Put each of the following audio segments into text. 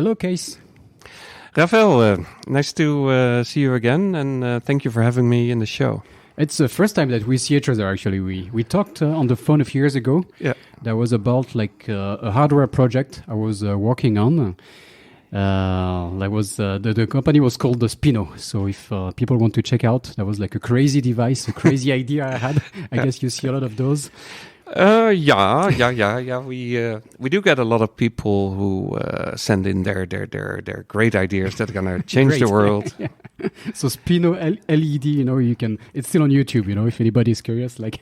Hello, Kees. Rafael, nice to see you again, and thank you for having me in the show. It's the first time that we see each other, actually. We talked on the phone a few years ago. Yeah. That was about a hardware project I was working on. The company was called the Spino. So if people want to check out, that was like a crazy device, a crazy idea I had. I guess you see a lot of those. Yeah. We do get a lot of people who send in their great ideas that are gonna change the world. Yeah. So Spino LED, you can. It's still on YouTube. If anybody's curious. Like,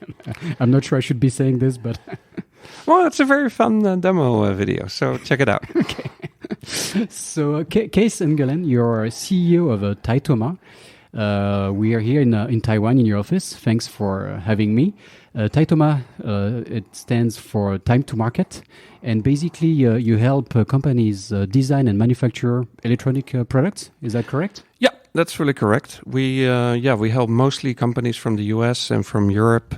I'm not sure I should be saying this, but well, it's a very fun demo video. So check it out. Okay. So Keesjan Engelen, you're CEO of Titoma. We are here in Taiwan in your office. Thanks for having me. Titoma, it stands for time to market. And basically, you help companies design and manufacture electronic products. Is that correct? Yeah, that's really correct. We help mostly companies from the US and from Europe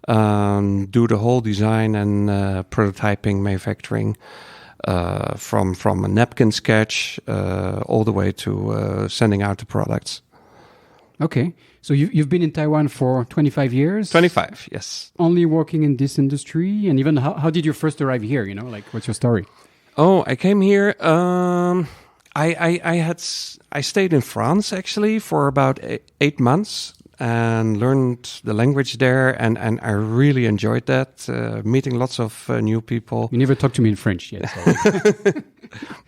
do the whole design and prototyping, manufacturing, from a napkin sketch all the way to sending out the products. Okay. So you've been in Taiwan for 25 years? 25, yes. Only working in this industry? And even how did you first arrive here? What's your story? Oh, I came here. I stayed in France actually for about 8 months and learned the language there, and I really enjoyed that, meeting lots of new people. You never talked to me in French yet.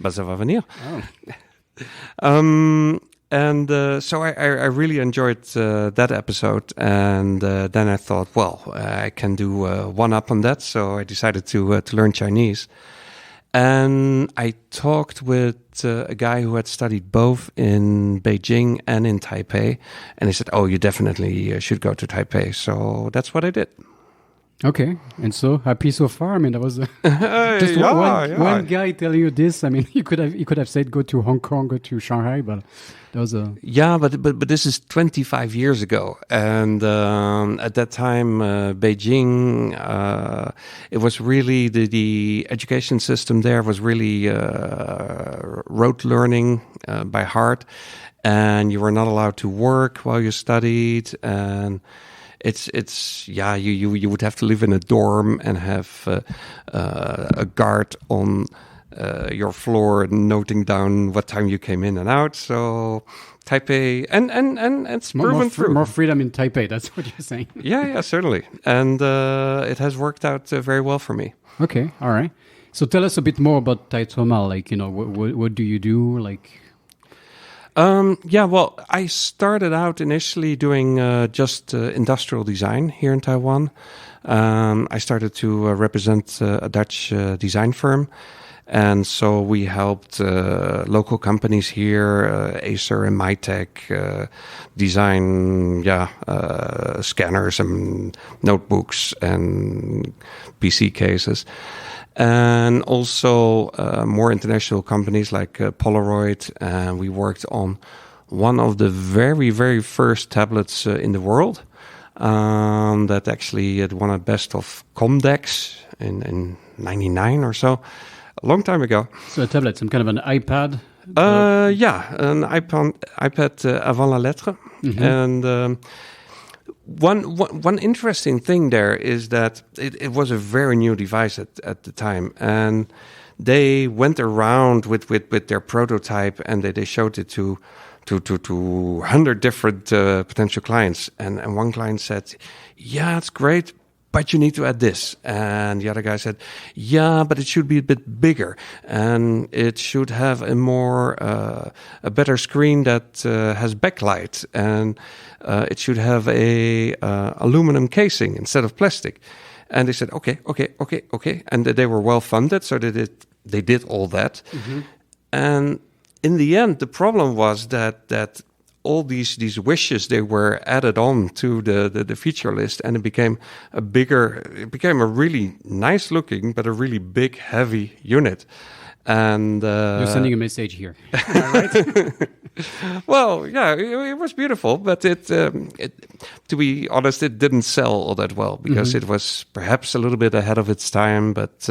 Bah, ça va venir. Oh. So I really enjoyed that episode, and then I thought, well, I can do one up on that. So I decided to learn Chinese, and I talked with a guy who had studied both in Beijing and in Taipei, and he said, "Oh, you definitely should go to Taipei." So that's what I did. Okay, and so happy so far. I mean, that was just one guy telling you this. I mean, you could have said go to Hong Kong, go to Shanghai, but that was a but this is 25 years ago, and at that time, Beijing, it was really the education system there was really rote learning by heart, and you were not allowed to work while you studied, and you would have to live in a dorm and have a guard on your floor noting down what time you came in and out. So Taipei and it's proven true. More freedom in Taipei. That's what you're saying. Yeah, certainly, and it has worked out very well for me. Okay, all right. So tell us a bit more about Titoma. What do you do? Well, I started out initially doing just industrial design here in Taiwan. I started to represent a Dutch design firm. And so we helped local companies here, Acer and Mytech, design scanners and notebooks and PC cases. And also more international companies like Polaroid. And we worked on one of the very, very first tablets in the world that actually had won a best of Comdex in 99 or so, a long time ago. So a tablet, some kind of an iPad? An iPad avant la lettre. Mm-hmm. And one interesting thing there is that it was a very new device at the time, and they went around with their prototype, and they showed it to 100 different potential clients, and one client said, "Yeah, it's great, but you need to add this." And the other guy said, "Yeah, but it should be a bit bigger, and it should have a better screen that has backlight, and it should have a aluminum casing instead of plastic." And they said, okay. And they were well funded, so they did all that. Mm-hmm. And in the end, the problem was that all these wishes, they were added on to the feature list, and it became a really nice looking, but a really big, heavy unit. And you're sending a message here, right? Well, yeah, it was beautiful, but it to be honest, it didn't sell all that well because mm-hmm. it was perhaps a little bit ahead of its time. But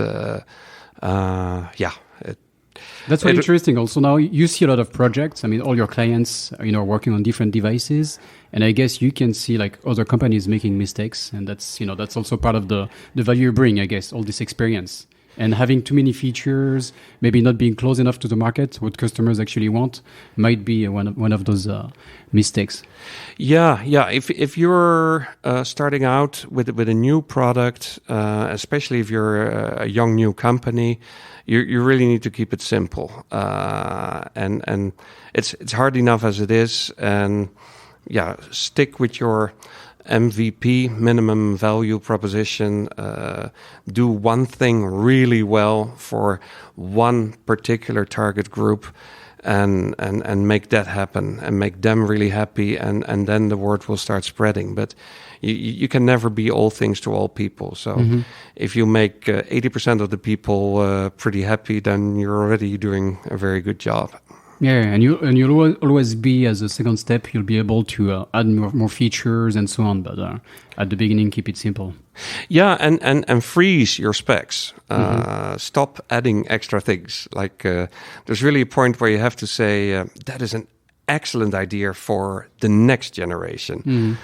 That's very interesting. Also, now you see a lot of projects. I mean, all your clients, are working on different devices, and I guess you can see like other companies making mistakes, and that's also part of the value you bring. I guess all this experience and having too many features, maybe not being close enough to the market, what customers actually want, might be one of those mistakes. Yeah. If you're starting out with a new product, especially if you're a young new company, you really need to keep it simple. And it's hard enough as it is. And stick with your MVP, minimum value proposition. Do one thing really well for one particular target group, and make that happen, and make them really happy, and then the word will start spreading. But you can never be all things to all people. So if you make 80% of the people pretty happy, then you're already doing a very good job. Yeah, and you'll always be, as a second step, you'll be able to add more features and so on. But at the beginning, keep it simple. Yeah, and freeze your specs. Stop adding extra things. Like there's really a point where you have to say that is an excellent idea for the next generation,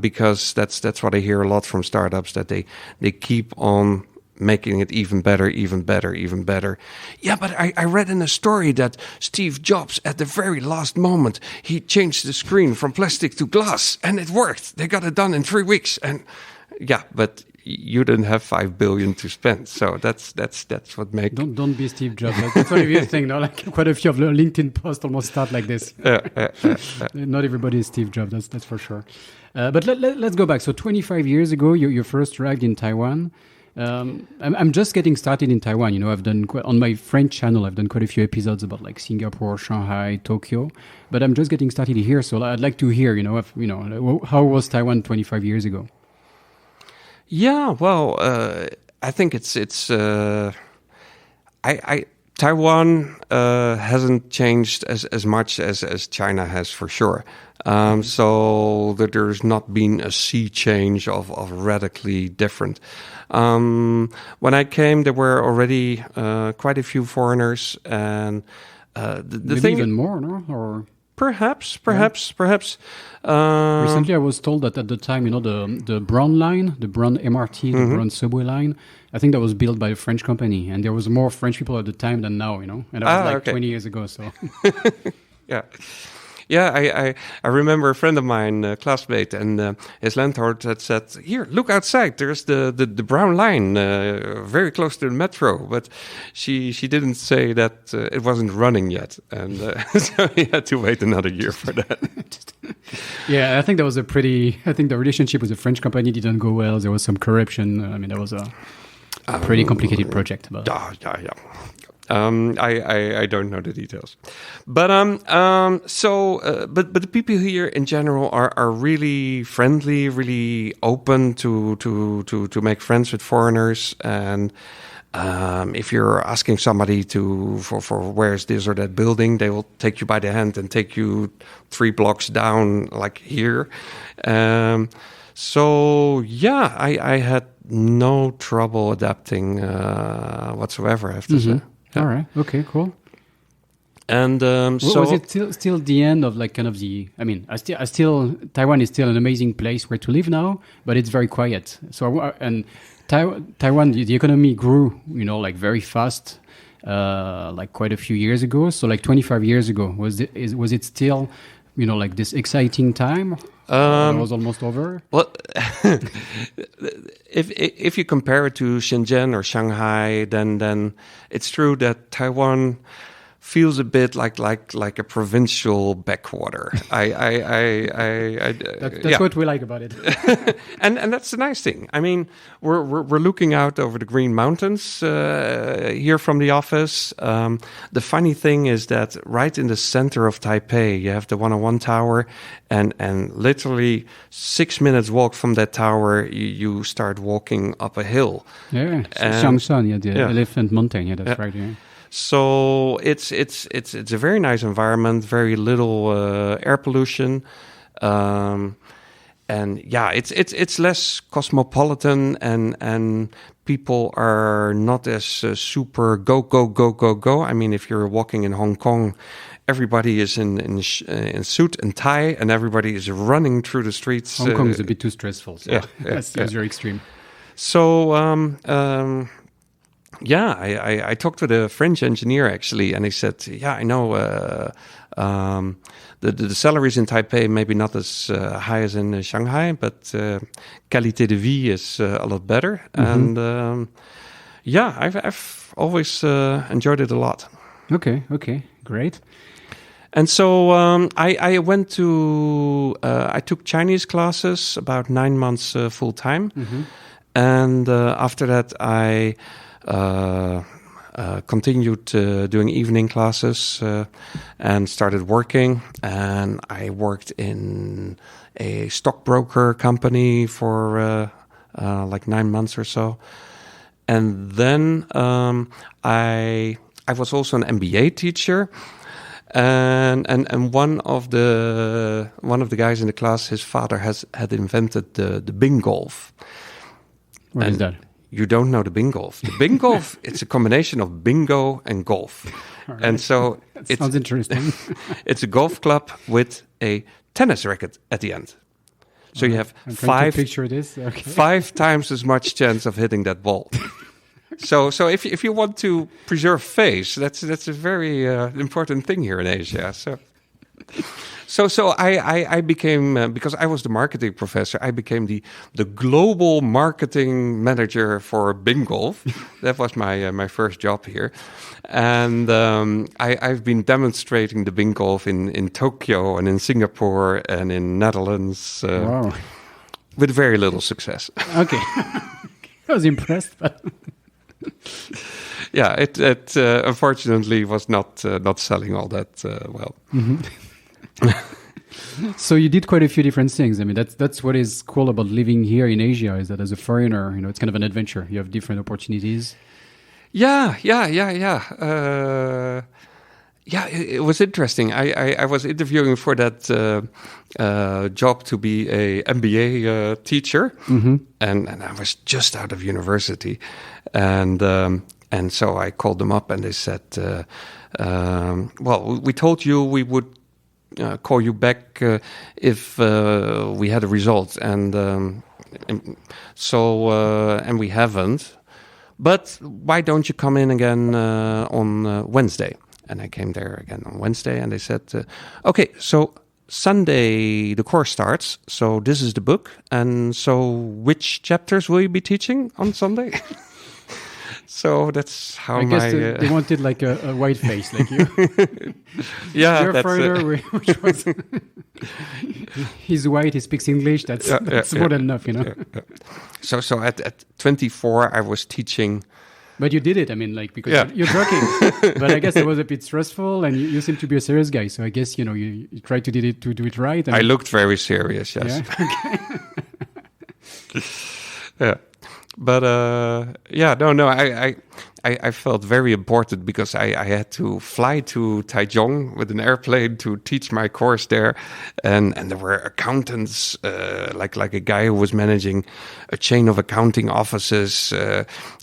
because that's what I hear a lot from startups, that they keep on making it even better. Yeah, but I read in a story that Steve Jobs, at the very last moment, he changed the screen from plastic to glass, and it worked. They got it done in 3 weeks. And yeah, but you didn't have 5 billion to spend, so that's what makes. Don't be Steve Jobs. That's what you think. No, like quite a few of the LinkedIn posts almost start like this. Not everybody is Steve Jobs. That's for sure. But let's go back. So 25 years ago, you first arrived in Taiwan. I'm just getting started in Taiwan. I've done on my French channel. I've done quite a few episodes about like Singapore, Shanghai, Tokyo, but I'm just getting started here. So I'd like to hear, how was Taiwan 25 years ago? Yeah, well, I think Taiwan hasn't changed as much as China has, for sure. So that there's not been a sea change of radically different. When I came, there were already quite a few foreigners, and the maybe thing even more, no? Or perhaps. Recently, I was told that at the time, the Brown line, the Brown MRT, the Brown subway line, I think that was built by a French company, and there was more French people at the time than now, and that was 20 years ago. So, yeah, I remember a friend of mine, classmate, and his landlord had said, "Here, look outside. There's the Brown line, very close to the metro." But she didn't say that it wasn't running yet, and so he had to wait another year for that. Yeah, I think that was I think the relationship with the French company didn't go well. There was some corruption. I mean, that was a pretty complicated project. But. Yeah. I don't know the details, but but the people here in general are really friendly, really open to make friends with foreigners. And if you're asking somebody for where's this or that building, they will take you by the hand and take you 3 blocks down, like here. So yeah, I had no trouble adapting whatsoever, I have to say. All right. Okay. Cool. And so was it still the end of like kind of the? I mean, Taiwan is still an amazing place where to live now, but it's very quiet. So Taiwan, the economy grew, like very fast, like quite a few years ago. So like 25 years ago, was it still, like this exciting time? It was almost over. Well, if you compare it to Shenzhen or Shanghai, then it's true that Taiwan feels a bit like a provincial backwater. That's what we like about it. and that's the nice thing. I mean, we're looking out over the Green Mountains here from the office. The funny thing is that right in the center of Taipei, you have the 101 Tower, and literally 6 minutes walk from that tower, you start walking up a hill. Yeah, Shangshan, the Elephant Mountain. Yeah, that's right. Yeah. So it's a very nice environment, very little air pollution, and yeah, it's less cosmopolitan, and people are not as super go, go, go, go, go. I mean, if you're walking in Hong Kong, everybody is in suit and tie, and everybody is running through the streets. Hong Kong is a bit too stressful. So that's very extreme. So, I talked with a French engineer actually, and he said, "Yeah, I know the salaries in Taipei maybe not as high as in Shanghai, but qualité de vie is a lot better." And I've always enjoyed it a lot. Okay, great. And so I went to I took Chinese classes about 9 months full time. And after that, I continued doing evening classes and started working. And I worked in a stockbroker company for like 9 months or so. And then I was also an MBA teacher. And one of the guys in the class, his father had invented the Bing golf. What is that? You don't know the Bing golf. The Bing golf, it's a combination of bingo and golf. Right. And so it sounds interesting. It's a golf club with a tennis racket at the end. So you have I'm trying to picture this. Okay. 5 times as much chance of hitting that ball. So if you want to preserve face, that's a very important thing here in Asia. So I became, because I was the marketing professor, I became the global marketing manager for Bing Golf. That was my first job here. And I've been demonstrating the Bing Golf in Tokyo and in Singapore and in Netherlands wow. with very little success. Okay. I was impressed. But yeah, it unfortunately was not selling all that well. So you did quite a few different things. I mean, that's what is cool about living here in Asia, is that as a foreigner, it's kind of an adventure. You have different opportunities. Yeah. It was interesting. I was interviewing for that job to be a MBA teacher, and I was just out of university, and so I called them up and they said, "Well, we told you we would call you back if we had a result, and we haven't. But why don't you come in again on Wednesday?" And I came there again on Wednesday, and they said, "Okay, so Sunday the course starts. So this is the book, and so which chapters will you be teaching on Sunday?" So that's how I guess they wanted like a white face, like you. Yeah, you're a foreigner, which was he's white, he speaks English. That's more than enough, Yeah. So at 24, I was teaching. But you did it. I mean, like, because you're joking. But I guess it was a bit stressful, and you seem to be a serious guy. So I guess you tried to do it right. I looked very serious. Yes. Yeah. Okay. Yeah. But I felt very important because I had to fly to Taichung with an airplane to teach my course there, and there were accountants, like a guy who was managing a chain of accounting offices,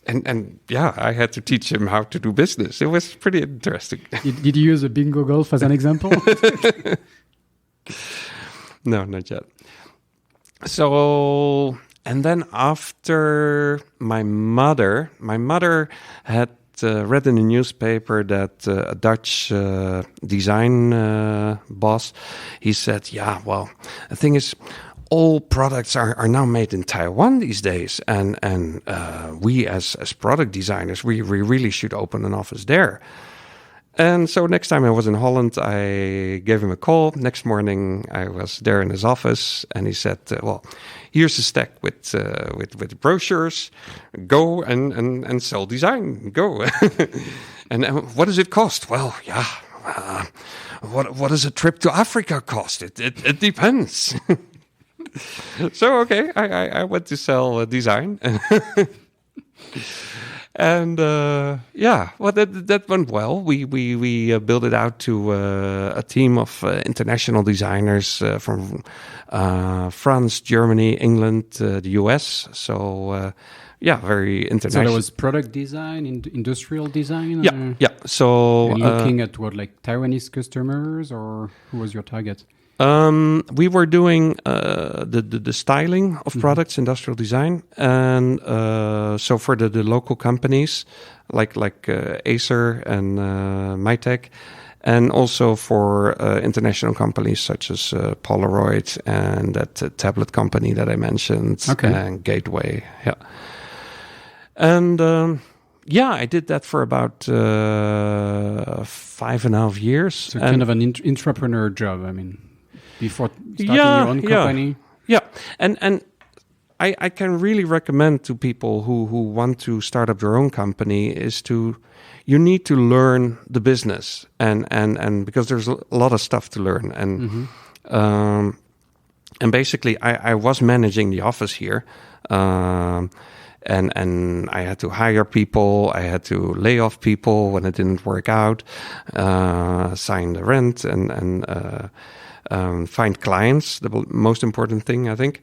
and I had to teach him how to do business. It was pretty interesting. Did you use a bingo golf as an example? No, not yet. So. And then after my mother had read in the newspaper that a Dutch design boss, he said, "Yeah, well, the thing is, all products are now made in Taiwan these days, and we as product designers, we really should open an office there." And so next time I was in Holland, I gave him a call. Next morning, I was there in his office, and he said, "Well, here's a stack with brochures. Go and sell design. Go." And what does it cost? Well, yeah. What does a trip to Africa cost? It depends. So okay, I went to sell design. And that went well. We built it out to a team of international designers from France, Germany, England, the US. So very international. So there was product design, industrial design? Yeah. So and looking at what, like Taiwanese customers, or who was your target? We were doing the styling of products, industrial design, and so for the local companies like Acer and Mytech, and also for international companies such as Polaroid and that tablet company that I mentioned, and Gateway. Yeah, and I did that for about 5.5 years. So kind of an entrepreneur job. I mean, before starting your own company. Yeah, and I can really recommend to people who want to start up their own company you need to learn the business and because there's a lot of stuff to learn and basically I was managing the office here. And I had to hire people, I had to lay off people when it didn't work out, sign the rent and find clients, the most important thing, I think.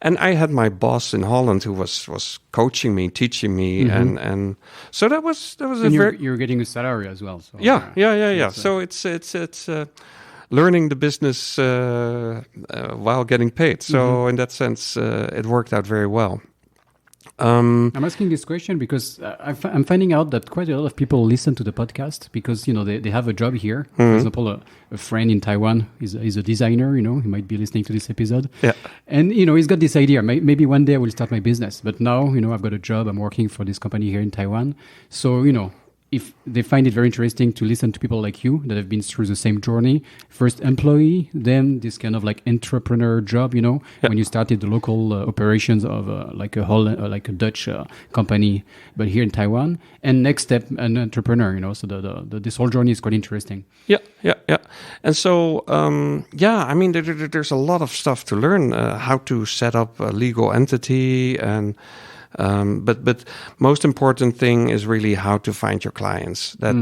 And I had my boss in Holland who was coaching me, teaching me, and so that was and you're getting a salary as well. So yeah. So it's learning the business while getting paid. So in that sense, it worked out very well. I'm asking this question because I'm finding out that quite a lot of people listen to the podcast because, they have a job here. For example, a friend in Taiwan is a designer, he might be listening to this episode. Yeah. And, he's got this idea. Maybe one day I will start my business. But now, I've got a job. I'm working for this company here in Taiwan. So, if they find it very interesting to listen to people like you that have been through the same journey, first employee, then this kind of like entrepreneur job, when you started the local operations of like a Dutch company, but here in Taiwan, and next step, an entrepreneur, so this whole journey is quite interesting. Yeah. And so, I mean, there's a lot of stuff to learn, how to set up a legal entity and... But most important thing is really how to find your clients. That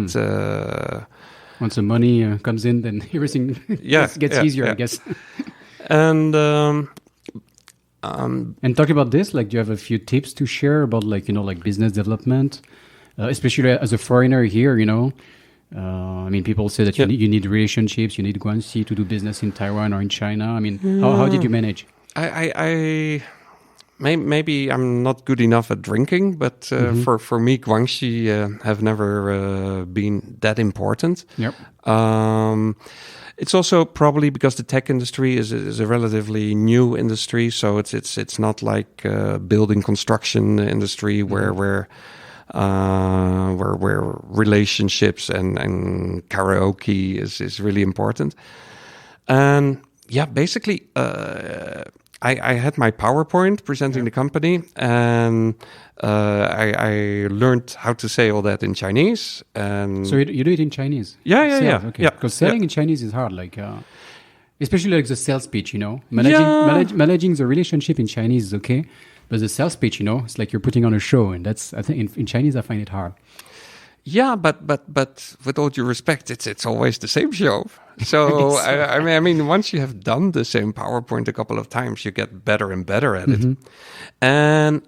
once the money comes in, then everything gets easier, I guess. And talk about this. Like, do you have a few tips to share about like business development, especially as a foreigner here? I mean, people say that you need relationships, you need guanxi to do business in Taiwan or in China. I mean, how did you manage? Maybe I'm not good enough at drinking, but for me, guanxi have never been that important. Yep. It's also probably because the tech industry is a relatively new industry, so it's not like building construction industry where relationships and karaoke is really important. And basically. I had my PowerPoint presenting the company, and I learned how to say all that in Chinese. And so you do it in Chinese? Yeah. Okay. Because selling in Chinese is hard, especially like the sales pitch. Managing the relationship in Chinese is okay, but the sales pitch, it's like you're putting on a show, and that's I think in Chinese I find it hard. Yeah, but with all due respect, it's always the same show. So I mean, once you have done the same PowerPoint a couple of times, you get better and better at it. And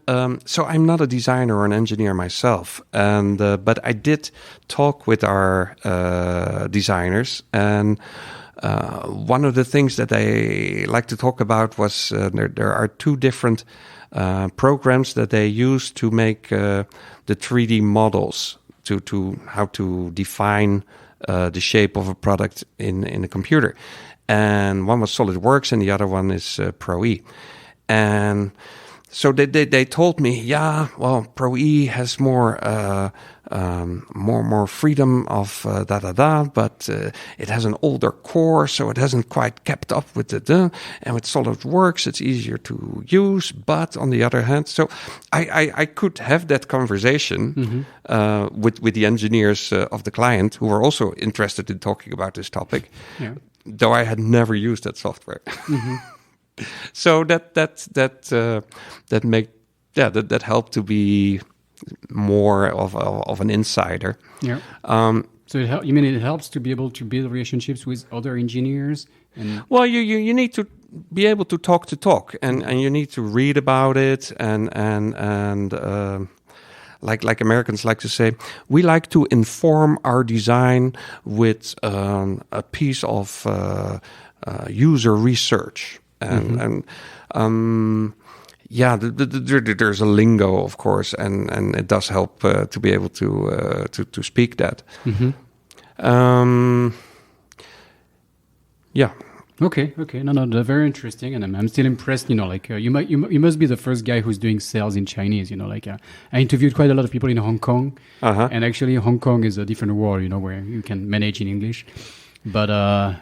so I'm not a designer or an engineer myself, and but I did talk with our designers, and one of the things that they like to talk about was there are two different programs that they use to make the 3D models. To how to define the shape of a product in a computer. And one was SolidWorks and the other one is Pro E. And so they told me, Pro E has more freedom of but it has an older core, so it hasn't quite kept up with and with SolidWorks it's easier to use. But on the other hand, so I could have that conversation with the engineers of the client who were also interested in talking about this topic, though I had never used that software. So that helped to be more of an insider. So you mean it helps to be able to build relationships with other engineers? And Well, you need to be able to talk, and you need to read about it, and like Americans like to say, we like to inform our design with a piece of user research, and yeah, there's a lingo, of course, and it does help to be able to speak that. Yeah. Okay. No, they're very interesting, and I'm still impressed. Like you must be the first guy who's doing sales in Chinese. Like I interviewed quite a lot of people in Hong Kong, and actually Hong Kong is a different world. Where you can manage in English, but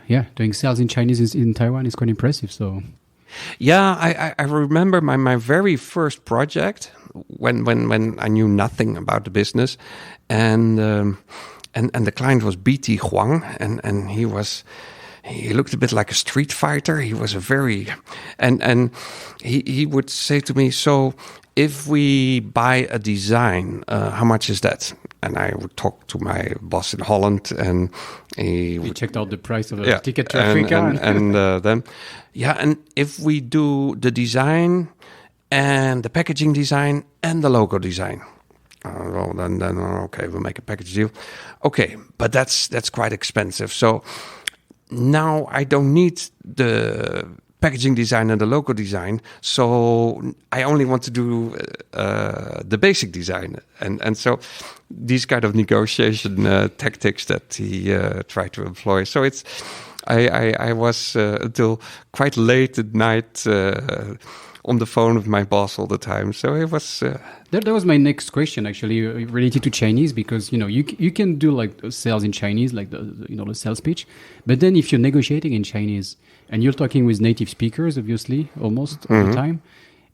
yeah, doing sales in Chinese in Taiwan is quite impressive. So. Yeah, I remember my very first project when I knew nothing about the business, and the client was BT Huang, and he looked a bit like a street fighter. He was and he would say to me, so if we buy a design, how much is that? And I would talk to my boss in Holland, and he checked out the price of the ticket to Africa. And then, and if we do the design and the packaging design and the logo design, well, then okay, we'll make a package deal. Okay, but that's quite expensive. So now I don't need the packaging design and the logo design, so I only want to do the basic design, and so these kind of negotiation tactics that he tried to employ. So I was until quite late at night on the phone with my boss all the time. So it was. That was my next question, actually, related to Chinese, because you can do like sales in Chinese, like the sales pitch, but then if you're negotiating in Chinese and you're talking with native speakers, obviously, almost all the time,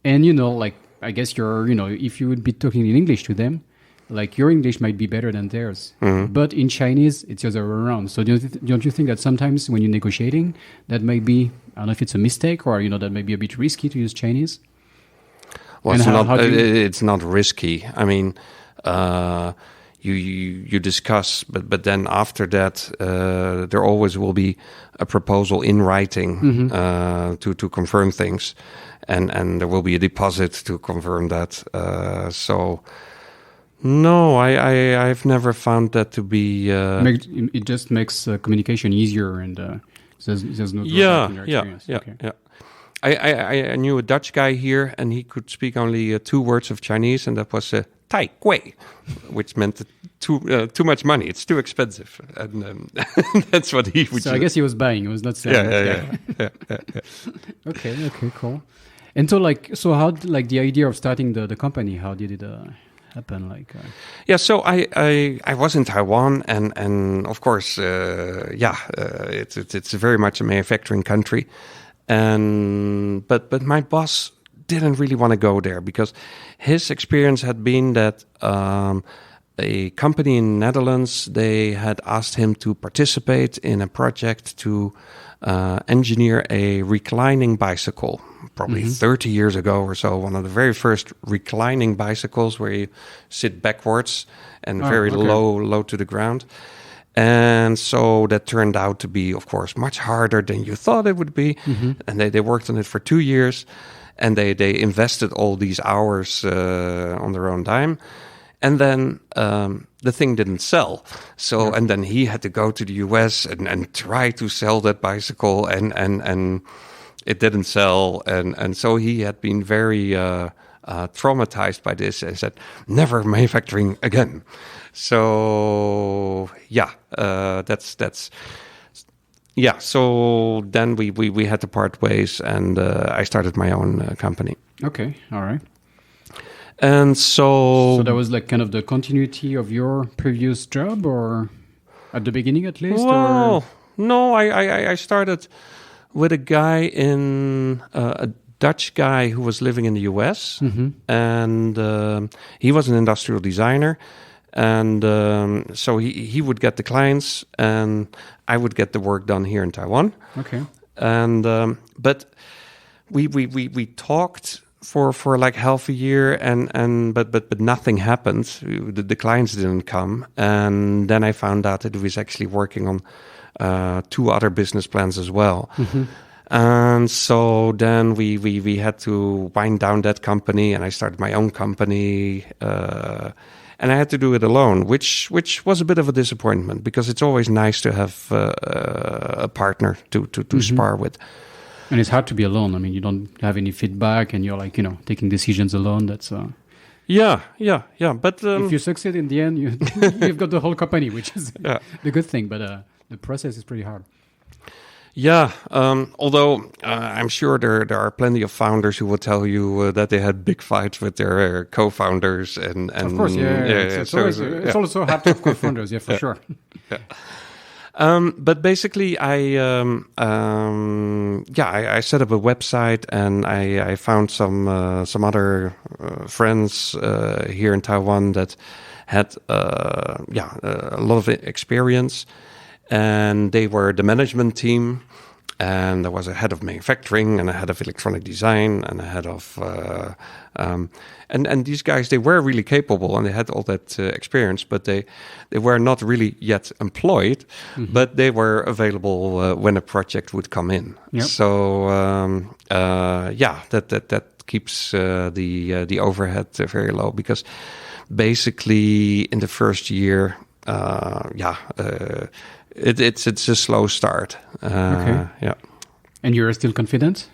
and like I guess if you would be talking in English to them, like your English might be better than theirs, but in Chinese it's the other way around. So don't you think that sometimes when you're negotiating, that might be, I don't know if it's a mistake or that may be a bit risky to use Chinese? Well, it's not risky. I mean, you discuss, but then after that, there always will be a proposal in writing to confirm things, and there will be a deposit to confirm that. So. No, I've never found that to be. It just makes communication easier, and there's no drawback in your experience. Yeah. I knew a Dutch guy here, and he could speak only 2 words of Chinese, and that was Tai Gui, which meant too much money. It's too expensive, and that's what he would. So I guess he was buying. He was not selling. Yeah. Okay, cool. And so how the idea of starting the company? How did it happen? So I was in Taiwan, and of course, it's very much a manufacturing country, and but my boss didn't really want to go there because his experience had been that a company in the Netherlands, they had asked him to participate in a project to engineer a reclining bicycle. Probably 30 years ago or so, one of the very first reclining bicycles where you sit backwards and low to the ground. And so that turned out to be, of course, much harder than you thought it would be. And they worked on it for 2 years, and they invested all these hours on their own time. And then the thing didn't sell. So, and then he had to go to the US and try to sell that bicycle, and it didn't sell, and so he had been very traumatized by this and said, never manufacturing again. So so then we had to part ways, and I started my own company. Okay, all right. And so that was like kind of the continuity of your previous job, or at the beginning at least? Well, no, I started with a guy a Dutch guy who was living in the US, and he was an industrial designer, and so he would get the clients, and I would get the work done here in Taiwan. Okay. And but we talked for like half a year, but nothing happened. The clients didn't come, and then I found out that he was actually working on 2 other business plans as well. And so then we had to wind down that company, and I started my own company, and I had to do it alone, which was a bit of a disappointment, because it's always nice to have a partner to spar with. And it's hard to be alone. I mean, you don't have any feedback, and you're like, taking decisions alone. That's yeah. But if you succeed in the end, you've got the whole company, which is the good thing. But the process is pretty hard. Yeah, although I'm sure there are plenty of founders who will tell you that they had big fights with their co-founders, and of course, it's also hard to have co-founders, for sure. Yeah. But basically, I set up a website, and I found some other friends here in Taiwan that had a lot of experience, and they were the management team. And there was a head of manufacturing, and a head of electronic design, and a head of and these guys, they were really capable, and they had all that experience, but they were not really yet employed, but they were available when a project would come in. Yep. So that keeps the overhead very low, because basically in the first year, it's a slow start. Okay. Yeah. And you're still confident?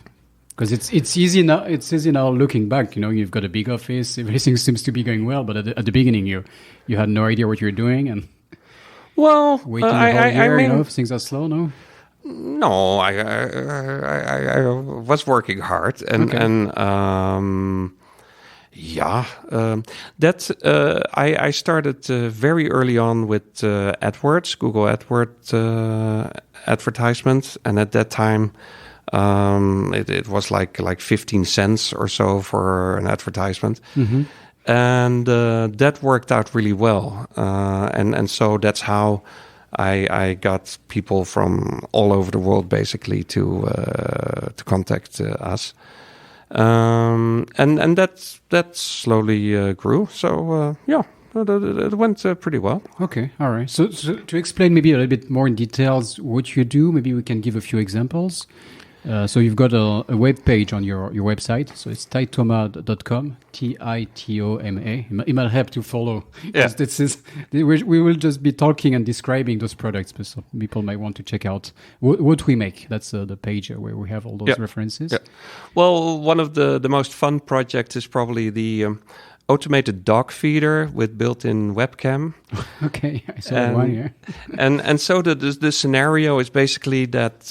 Because it's easy now. It's easy now looking back. You've got a big office. Everything seems to be going well. But at the beginning, you had no idea what you were doing, and waiting a whole year. Things are slow. No, I was working hard, I started very early on with AdWords, Google AdWords advertisements, and at that time it was like 15 cents or so for an advertisement, and that worked out really well, and so that's how I got people from all over the world basically to contact us. And that slowly grew. So it went pretty well. Okay, all right. So to explain maybe a little bit more in details what you do, maybe we can give a few examples. So you've got a web page on your website. So it's titoma.com, Titoma. It might help to follow. Yeah. We will just be talking and describing those products, but so people might want to check out what we make. That's the page where we have all those references. Yeah. Well, one of the most fun projects is probably the automated dog feeder with built-in webcam. Okay, I saw that one here. and so the scenario is basically that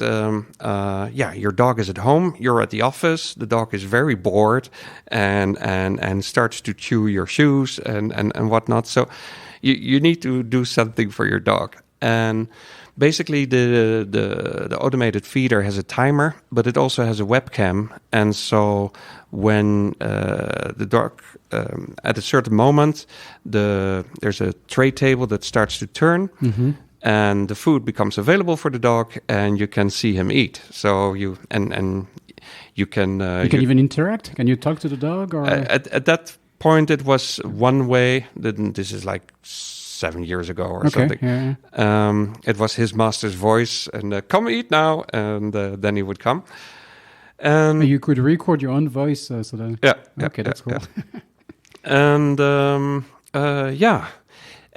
your dog is at home, you're at the office, the dog is very bored and starts to chew your shoes and whatnot. So you need to do something for your dog. And basically the automated feeder has a timer, but it also has a webcam. And so when the dog, at a certain moment, there's a tray table that starts to turn, and the food becomes available for the dog, and you can see him eat. So you can even interact. Can you talk to the dog? Or at that point, it was one way. This is like 7 years ago or something. Yeah. It was his master's voice, and come eat now, and then he would come. And you could record your own voice, so that okay, that's cool. Yeah. And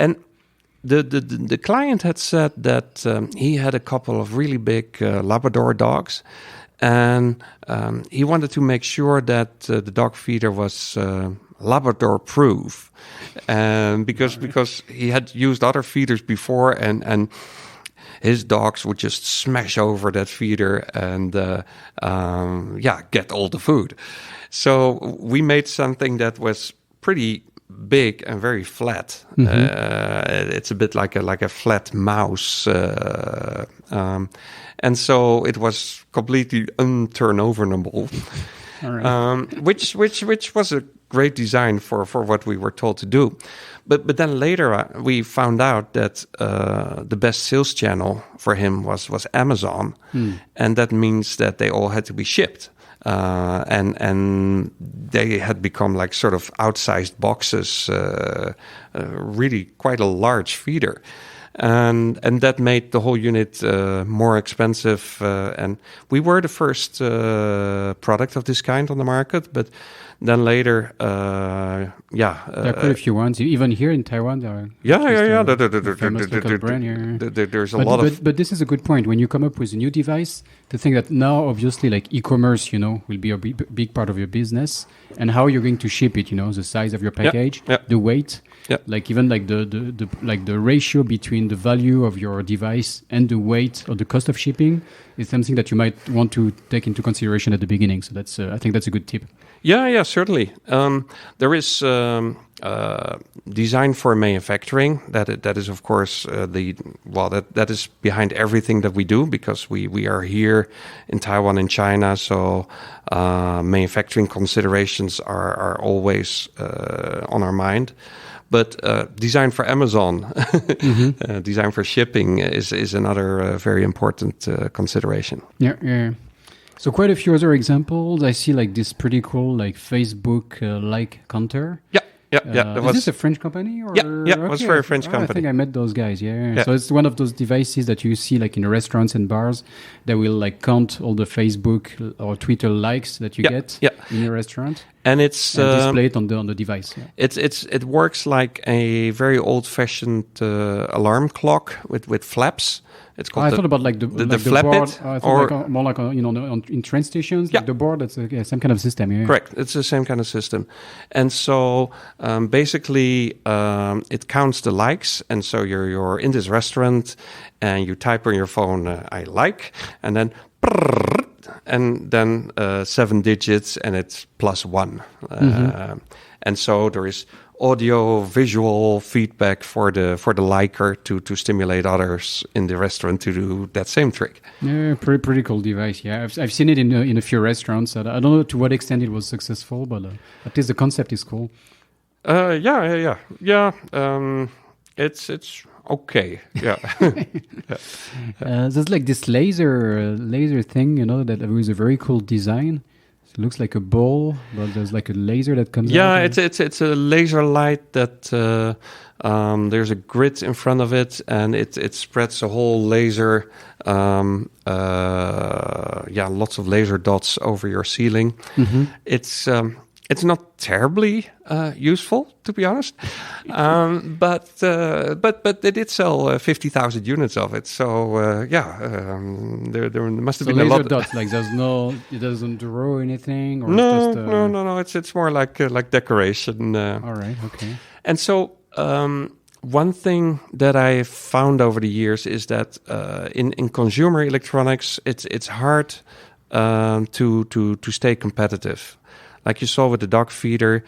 and the client had said that he had a couple of really big Labrador dogs, and he wanted to make sure that the dog feeder was Labrador proof, and because he had used other feeders before, and his dogs would just smash over that feeder and get all the food. So we made something that was pretty big and very flat. It's a bit like a flat mouse, and so it was completely unturnoverable. All right. Which was a great design for what we were told to do. But then later we found out that the best sales channel for him was Amazon, and that means that they all had to be shipped. and they had become like sort of outsized boxes, really quite a large feeder. And that made the whole unit more expensive. And we were the first product of this kind on the market, but then later, there are quite a few ones. Even here in Taiwan, there are there's a lot of. But this is a good point. When you come up with a new device, the thing that now obviously like e-commerce, will be a big part of your business, and how you're going to ship it. The size of your package, the weight. Yeah. Like even like the ratio between the value of your device and the weight or the cost of shipping is something that you might want to take into consideration at the beginning. So that's I think that's a good tip. Yeah, certainly. There is design for manufacturing. That is of course that is behind everything that we do, because we are here in Taiwan and China. So manufacturing considerations are always on our mind. But design for Amazon, design for shipping is another very important consideration. Yeah. So quite a few other examples. I see like this pretty cool like Facebook like counter. Yeah. Is this a French company? Or? Yeah, it was for a French company. I think I met those guys, yeah. So it's one of those devices that you see like in restaurants and bars that will like count all the Facebook or Twitter likes that you get in your restaurant. And it's display it on the device. Yeah. It works like a very old-fashioned alarm clock with flaps. It's called. I thought about like the flap board. it, I thought like more like in train stations. Like the board. That's same kind of system. Yeah. Correct. It's the same kind of system, and so basically it counts the likes. And so you're in this restaurant, and you type on your phone "I like," and then 7 digits, and it's +1. And so there is audio, visual feedback for the liker to stimulate others in the restaurant to do that same trick. Yeah, pretty cool device. Yeah, I've seen it in a few restaurants. I don't know to what extent it was successful, but at least the concept is cool. Yeah. It's okay. Yeah. There's like this laser thing, that was a very cool design. It looks like a ball, but there's like a laser that comes out. Yeah, it's a laser light that there's a grid in front of it, and it spreads a whole laser, lots of laser dots over your ceiling. It's not terribly useful, to be honest, but they did sell 50,000 units of it. So there must have been a lot. Laser dots, like it doesn't draw anything. Or No. It's more like decoration. All right, okay. And so one thing that I found over the years is that in consumer electronics, it's hard to stay competitive. Like you saw with the dog feeder,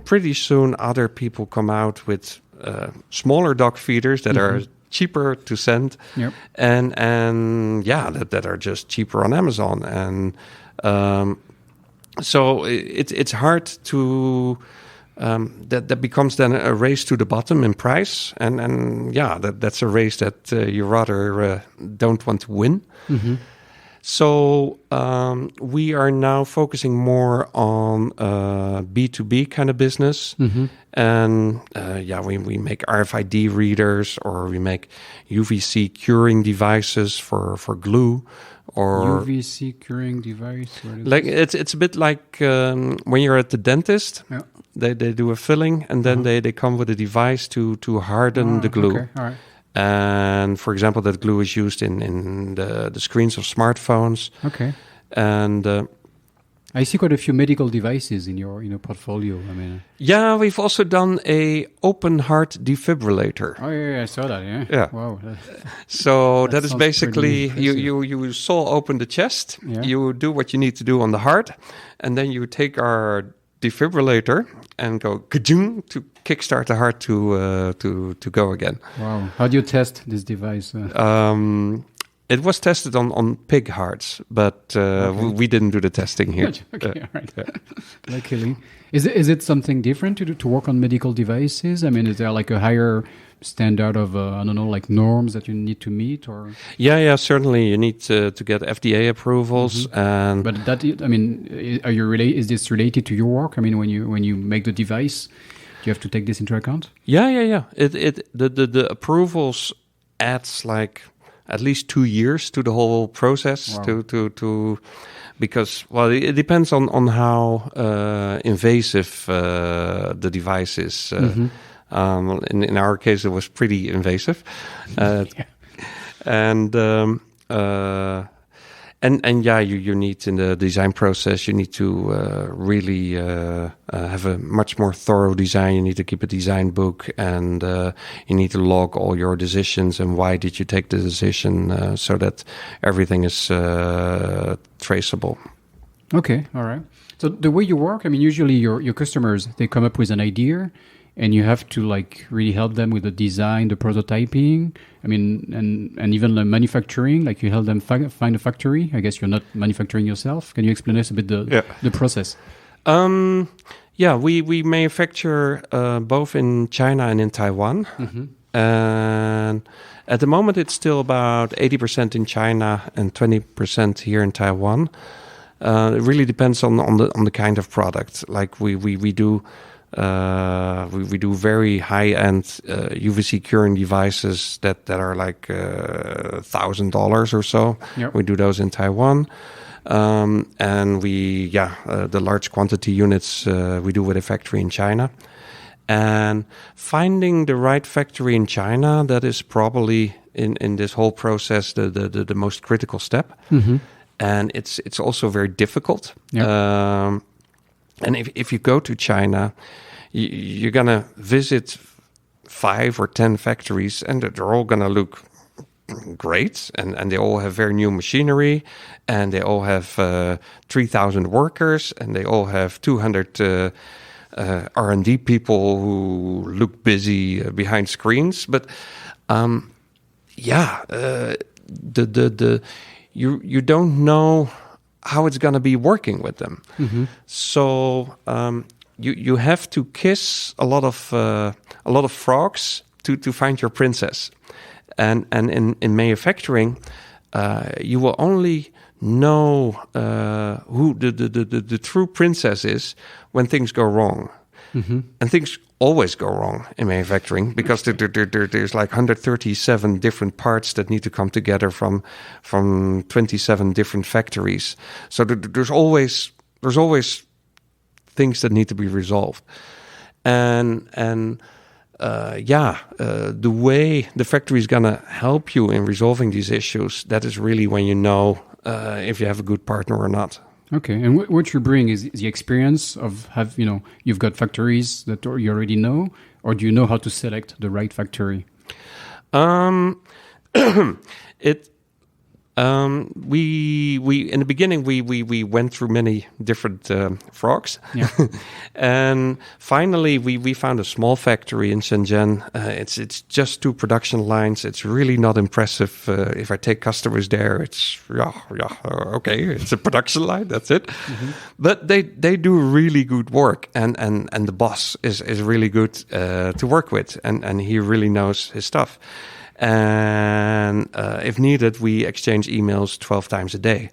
pretty soon other people come out with smaller dog feeders that are cheaper to send, and that are just cheaper on Amazon, and so it's hard to that becomes then a race to the bottom in price, and that's a race that you rather don't want to win. So we are now focusing more on B2B kind of business. And we make RFID readers, or we make UVC curing devices for glue. Or UVC curing device? Like it's a bit like when you're at the dentist, they do a filling, and then they come with a device to harden the glue. Okay. All right. And for example, that glue is used in the screens of smartphones. Okay. And I see quite a few medical devices in your portfolio. I mean, we've also done a open heart defibrillator. Oh yeah, I saw that. Yeah. Wow. So that is basically you saw open the chest. Yeah. You do what you need to do on the heart, and then you take our defibrillator and go ka-jung to kickstart the heart to go again. Wow! How do you test this device? It was tested on pig hearts, but we didn't do the testing here. Okay, all right. Luckily, is it something different to do, to work on medical devices? I mean, is there like a higher standard of I don't know, like norms that you need to meet, or? Yeah, certainly. You need to get FDA approvals, and but that, I mean, is this related to your work? I mean, when you make the device, do you have to take this into account? Yeah. The approvals adds like at least 2 years to the whole process. Wow. To because, well, it depends on how invasive the device is. In our case, it was pretty invasive, and yeah, you need, in the design process, you need to really have a much more thorough design. You need to keep a design book, and you need to log all your decisions and why did you take the decision, so that everything is traceable. Okay, all right. So the way you work, I mean, usually your customers, they come up with an idea, and you have to like really help them with the design, the prototyping. I mean, and even the manufacturing. Like you help them find a factory. I guess you're not manufacturing yourself. Can you explain us a bit the process? Yeah, we manufacture both in China and in Taiwan. And at the moment, it's still about 80% in China and 20% here in Taiwan. It really depends on the kind of product. Like we do. We do very high-end UVC curing devices that are like $1,000 or so. Yep. We do those in Taiwan, and the large quantity units we do with a factory in China. And finding the right factory in China, that is probably in this whole process the most critical step, and it's also very difficult. Yep. And if you go to China, you're going to visit 5 or 10 factories, and they're all going to look great. And they all have very new machinery, and they all have 3,000 workers, and they all have 200 R&D people who look busy behind screens. But you don't know how it's going to be working with them. So you have to kiss a lot of frogs to find your princess. And in manufacturing, you will only know who the true princess is when things go wrong. And things always go wrong in manufacturing, because there's like 137 different parts that need to come together from 27 different factories. So there's always things that need to be resolved. And the way the factory is gonna help you in resolving these issues, that is really when you know if you have a good partner or not. Okay, and what you bring is the experience of you've got factories that you already know, or do you know how to select the right factory? We in the beginning we went through many different frogs, and finally we found a small factory in Shenzhen. It's just 2 production lines. It's really not impressive. If I take customers there, it's okay. It's a production line. That's it. But they do really good work, and the boss is really good to work with, and he really knows his stuff. And if needed, we exchange emails 12 times a day.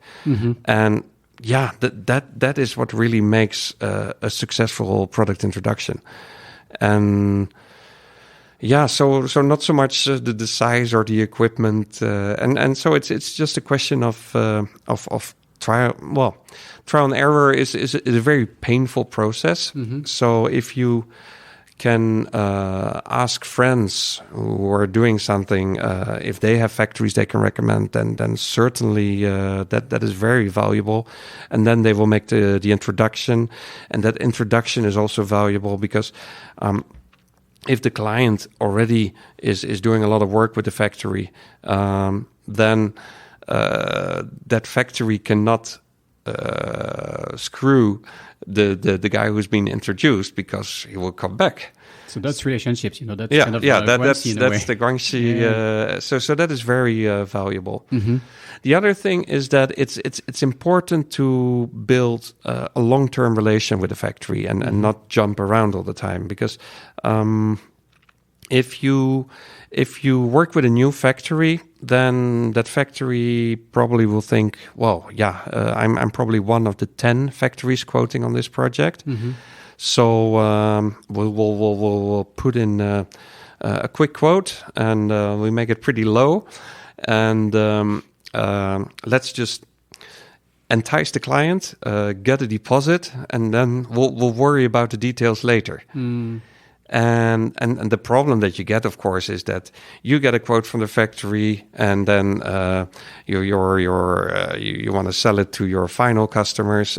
And that is what really makes a successful product introduction. And so not so much the size or the equipment, and so it's just a question of trial. Well, trial and error is a very painful process. So if you can ask friends who are doing something, if they have factories they can recommend, then certainly that is very valuable. And then they will make the introduction, and that introduction is also valuable because if the client already is doing a lot of work with the factory, then that factory cannot screw the guy who's been introduced, because he will come back. So that's relationships, that's That's Guanxi in a way. the Guanxi. So that is very valuable. The other thing is that it's important to build a long-term relation with the factory and not jump around all the time, because if you work with a new factory, then that factory probably will think, well, I'm probably one of the 10 factories quoting on this project. So we'll put in a quick quote, and we make it pretty low, and let's just entice the client, get a deposit, and then we'll worry about the details later. And the problem that you get, of course, is that you get a quote from the factory, and then you want to sell it to your final customers,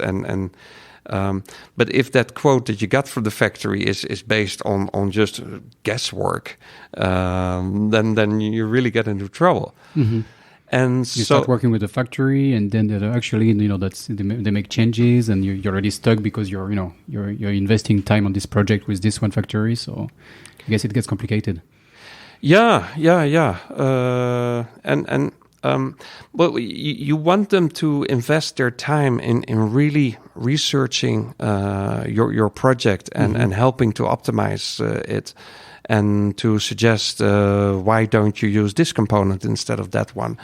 but if that quote that you got from the factory is based on just guesswork, then you really get into trouble. And you start working with the factory, and then actually, they make changes, and you're already stuck because you're investing time on this project with this one factory. So I guess it gets complicated. Yeah. Well, you want them to invest their time in really researching your project and helping to optimize it, and to suggest why don't you use this component instead of that one,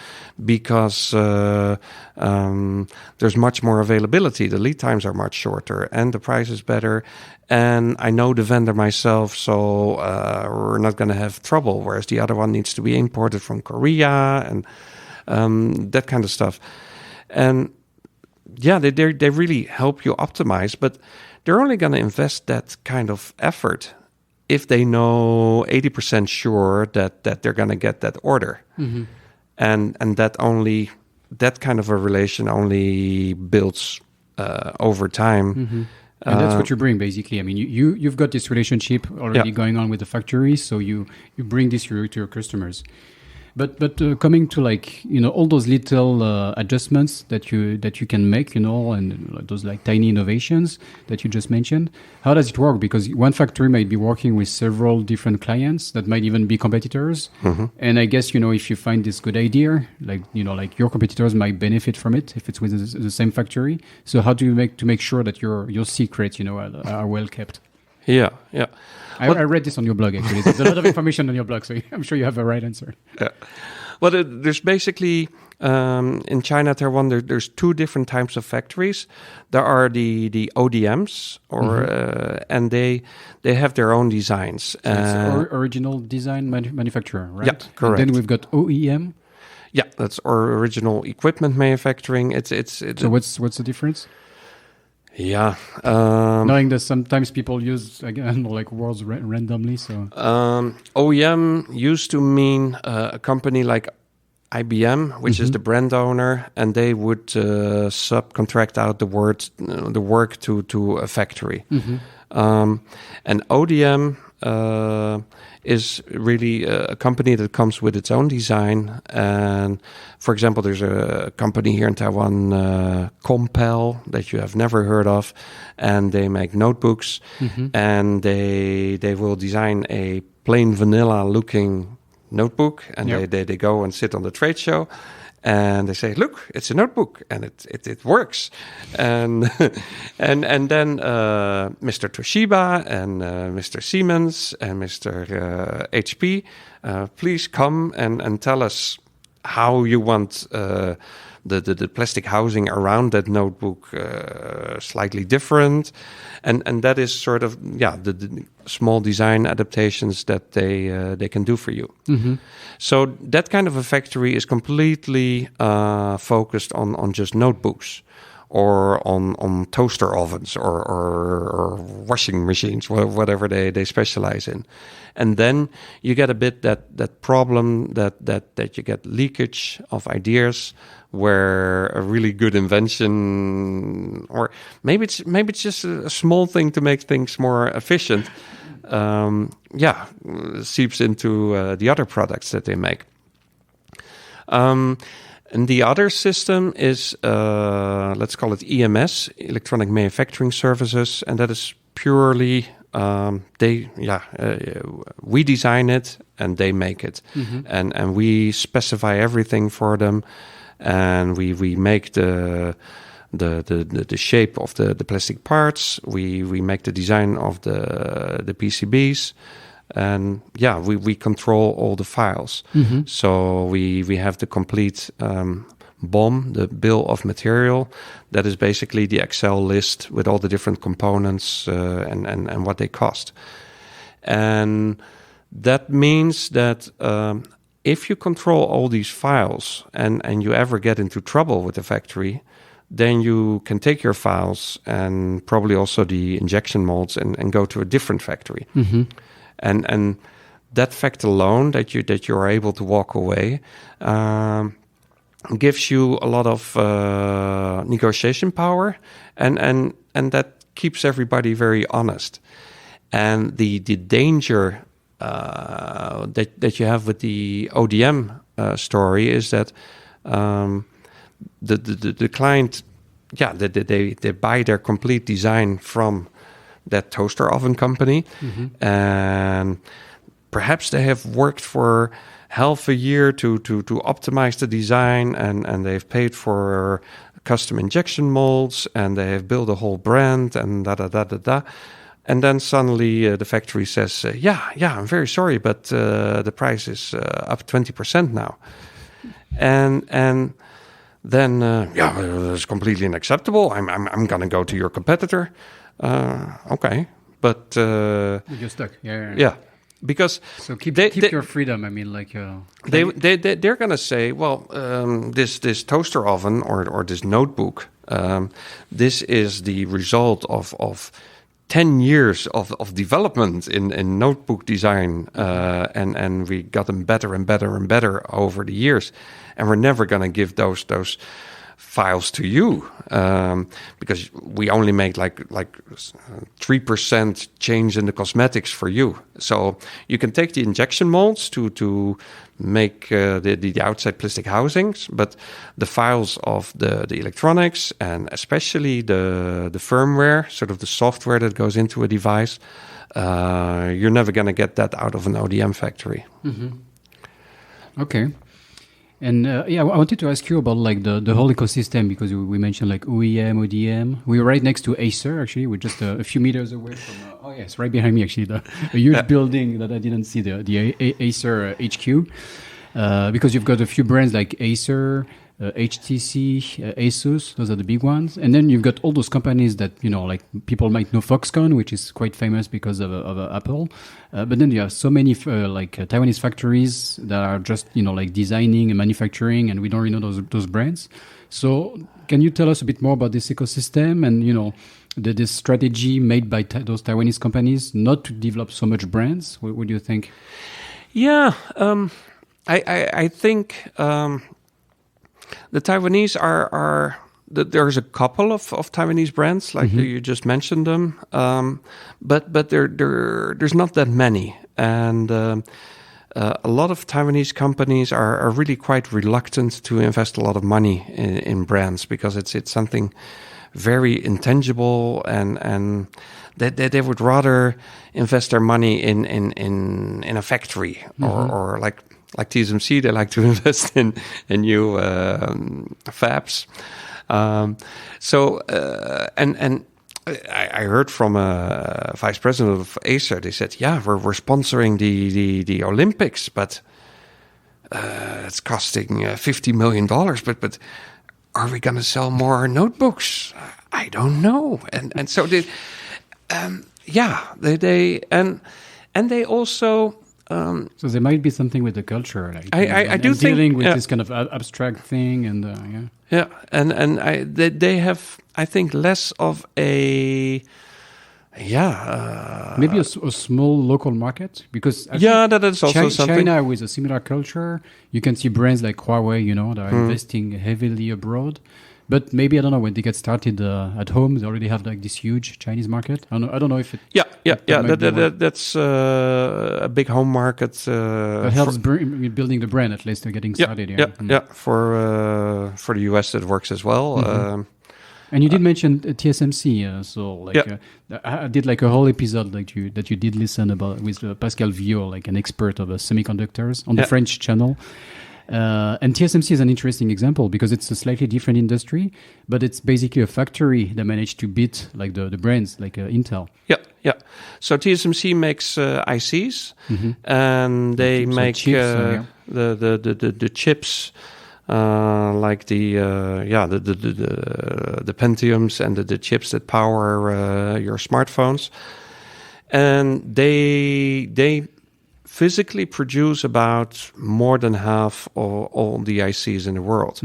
because there's much more availability, the lead times are much shorter, and the price is better, and I know the vendor myself, so we're not going to have trouble, whereas the other one needs to be imported from Korea, and that kind of stuff. And they really help you optimize, but they're only going to invest that kind of effort if they know 80% sure that they're going to get that order. And that kind of a relation only builds over time. And that's what you bring, basically. I mean, you've got this relationship already going on with the factory, so you bring this to your customers. But coming to all those little adjustments that you can make, and those tiny innovations that you just mentioned, how does it work? Because one factory might be working with several different clients that might even be competitors, and I guess if you find this good idea, your competitors might benefit from it if it's with the same factory. So how do you make sure that your secrets are well kept? Yeah. I read this on your blog, actually. There's a lot of information on your blog, so I'm sure you have a right answer. Yeah. Well, there's basically, in China, Taiwan, there's two different types of factories. There are the ODMs, and they have their own designs. So it's original design manufacturer, right? Yeah, correct. And then we've got OEM. Yeah, that's original equipment manufacturing. So what's the difference? Yeah. Knowing that sometimes people use, again, words randomly. So OEM used to mean a company like IBM, which is the brand owner, and they would subcontract out the work to a factory. And ODM is really a company that comes with its own design. And for example, there's a company here in Taiwan, Compel, that you have never heard of, and they make notebooks, and they will design a plain vanilla looking notebook, and they go and sit on the trade show, and they say, "Look, it's a notebook, and it works." And and then Mr. Toshiba and Mr. Siemens and Mr. HP, please come and tell us how you want the plastic housing around that notebook slightly different, and that is sort of the small design adaptations that they can do for you. So that kind of a factory is completely focused on just notebooks, or on toaster ovens, or washing machines, whatever they specialize in. And then you get a bit that problem that you get leakage of ideas, where a really good invention, or maybe it's just a small thing to make things more efficient, seeps into the other products that they make. And the other system is, let's call it EMS, Electronic Manufacturing Services, and that is purely we design it and they make it, and we specify everything for them, and we make the shape of the plastic parts. We make the design of the PCBs. And we control all the files. So we have the complete BOM, the bill of material. That is basically the Excel list with all the different components and what they cost. And that means that if you control all these files and you ever get into trouble with the factory, then you can take your files and probably also the injection molds and go to a different factory. And that fact alone, that you are able to walk away, gives you a lot of negotiation power, and that keeps everybody very honest. And the danger that you have with the ODM story is that the client, they buy their complete design from that toaster oven company, and perhaps they have worked for half a year to optimize the design, and they've paid for custom injection molds, and they have built a whole brand, and and then suddenly the factory says, I'm very sorry, but the price is up 20% now, and then it's completely unacceptable. I'm gonna go to your competitor. Okay, but you're stuck. Yeah, because so keep your freedom. I mean, like they're gonna say, well, this toaster oven or this notebook, this is the result of 10 years of development in notebook design, and we got them better and better and better over the years, and we're never gonna give those files to you, because we only make like 3% change in the cosmetics for you. So you can take the injection molds to make the outside plastic housings, but the files of the electronics, and especially the firmware, sort of the software that goes into a device, you're never going to get that out of an ODM factory. Okay. And I wanted to ask you about like the whole ecosystem, because we mentioned like OEM, ODM. We're right next to Acer, actually. We're just a few meters away from. Yes, right behind me, actually, a huge building that I didn't see, the Acer HQ, because you've got a few brands like Acer, HTC, Asus. Those are the big ones, and then you've got all those companies that like people might know, Foxconn, which is quite famous because of Apple. But then you have so many Taiwanese factories that are just like designing and manufacturing, and we don't really know those brands. So can you tell us a bit more about this ecosystem and this strategy made by those Taiwanese companies not to develop so much brands? What do you think? Yeah, I think the Taiwanese are there's a couple of Taiwanese brands, like you just mentioned them, but there's not that many, and a lot of Taiwanese companies are really quite reluctant to invest a lot of money in brands, because it's something very intangible, and they would rather invest their money in a factory, or like TSMC, they like to invest in new fabs. I heard from a vice president of Acer. They said, we're sponsoring the Olympics, but it's costing $50 million. But are we going to sell more notebooks? I don't know. And so they also. So there might be something with the culture, like I do think dealing with this kind of abstract thing, and they have, I think, less of a maybe a small local market, because that is also something. China with a similar culture. You can see brands like Huawei, that are investing heavily abroad, But maybe, I don't know, when they get started at home, they already have like this huge Chinese market. I don't know if it... That's a big home market. That helps building the brand, at least, getting started. For the US, it works as well. And you did mention TSMC, I did like a whole episode that you did listen about with Pascal Viau, like an expert of semiconductors on the French channel. And TSMC is an interesting example because it's a slightly different industry, but it's basically a factory that managed to beat like the brands like Intel. Yeah. So TSMC makes ICs, and they make chips, the chips. Like the Pentiums and the chips that power your smartphones, and they physically produce about more than half of all the ICs in the world,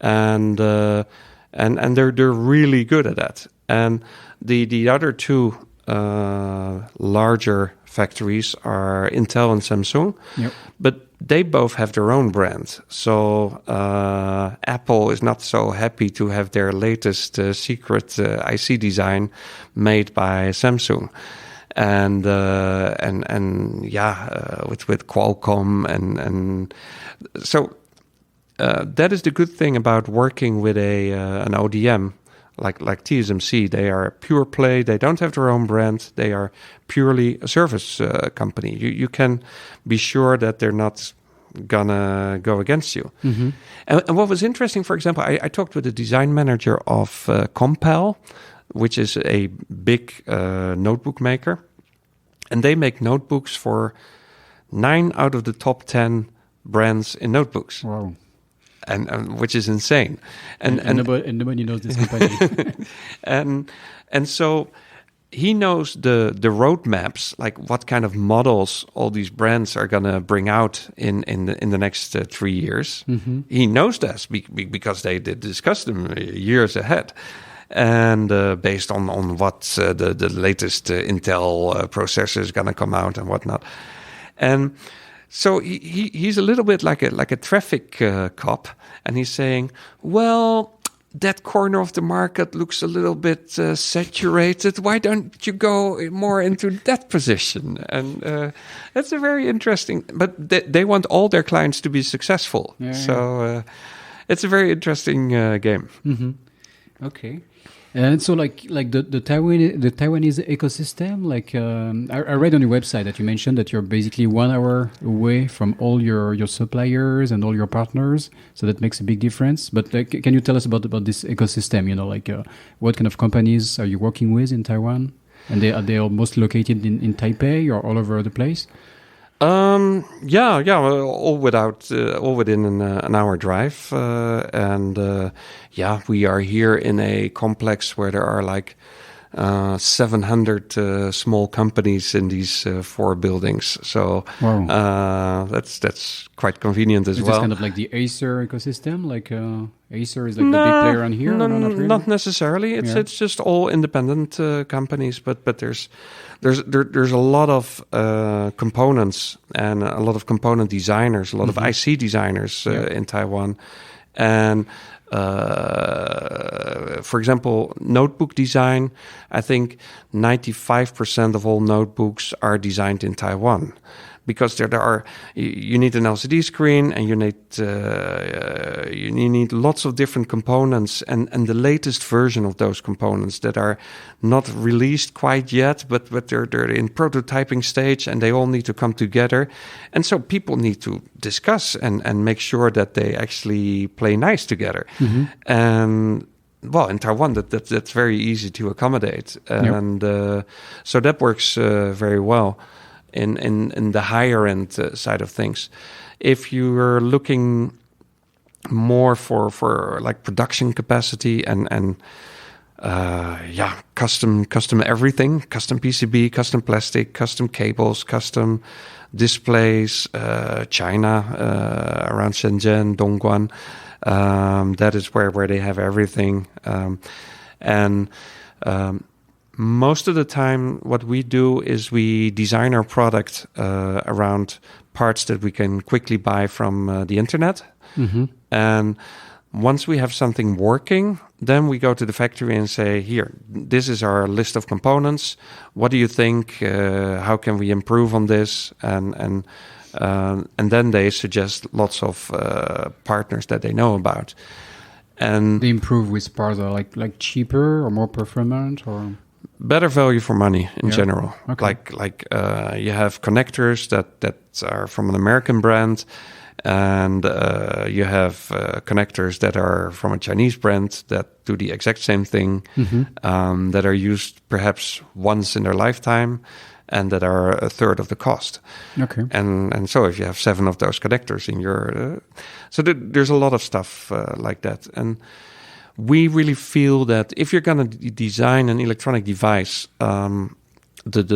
and they're really good at that. And the other two larger factories are Intel and Samsung, but they both have their own brand. So Apple is not so happy to have their latest secret IC design made by Samsung. And with Qualcomm and so that is the good thing about working with an ODM like TSMC. They are a pure play. They don't have their own brand. They are purely a service company. You can be sure that they're not gonna go against you. And what was interesting, for example, I talked with the design manager of Compal, which is a big notebook maker, and they make notebooks for 9 out of the top 10 brands in notebooks. Wow. And which is insane, and nobody knows this company. and so he knows the roadmaps, like what kind of models all these brands are gonna bring out in the next 3 years. He knows this because they did discuss them years ahead, and based on what the latest Intel processor is gonna come out and whatnot, and. So he's a little bit like a traffic cop, and he's saying, well, that corner of the market looks a little bit saturated. Why don't you go more into that position? And that's a very interesting, but they want all their clients to be successful. So it's a very interesting game. Okay. And so, like the Taiwanese ecosystem, like I read on your website that you mentioned that you're basically 1 hour away from all your suppliers and all your partners, so that makes a big difference. But can you tell us about this ecosystem? What kind of companies are you working with in Taiwan? And are they all mostly located in Taipei or all over the place? All within an hour drive, we are here in a complex where there are like 700 small companies in these 4 buildings. So that's quite convenient as well. Is this kind of like the Acer ecosystem? Like Acer is like the big player on here? Not necessarily. It's just all independent companies, but there's a lot of components and a lot of component designers, a lot of IC designers in Taiwan. And for example, notebook design, I think 95% of all notebooks are designed in Taiwan. Because you need an LCD screen, and you need lots of different components, and the latest version of those components that are not released quite yet, but they're in prototyping stage, and they all need to come together, and so people need to discuss and make sure that they actually play nice together, and. Well, in Taiwan, that's very easy to accommodate, and so that works very well. In the higher end side of things, if you are looking more for like production capacity and custom everything, custom PCB, custom plastic, custom cables, custom displays, China around Shenzhen, Dongguan, that is where they have everything, most of the time, what we do is we design our product around parts that we can quickly buy from the internet. And once we have something working, then we go to the factory and say, here, this is our list of components. What do you think? How can we improve on this? And then they suggest lots of partners that they know about. And they improve with parts that are like cheaper or more performant or better value for money in general. Okay. Like you have connectors that are from an American brand, and you have connectors that are from a Chinese brand that do the exact same thing, that are used perhaps once in their lifetime, and that are a third of the cost. Okay. And so if you have 7 of those connectors in your... there's a lot of stuff like that. And we really feel that if you're going to design an electronic device, the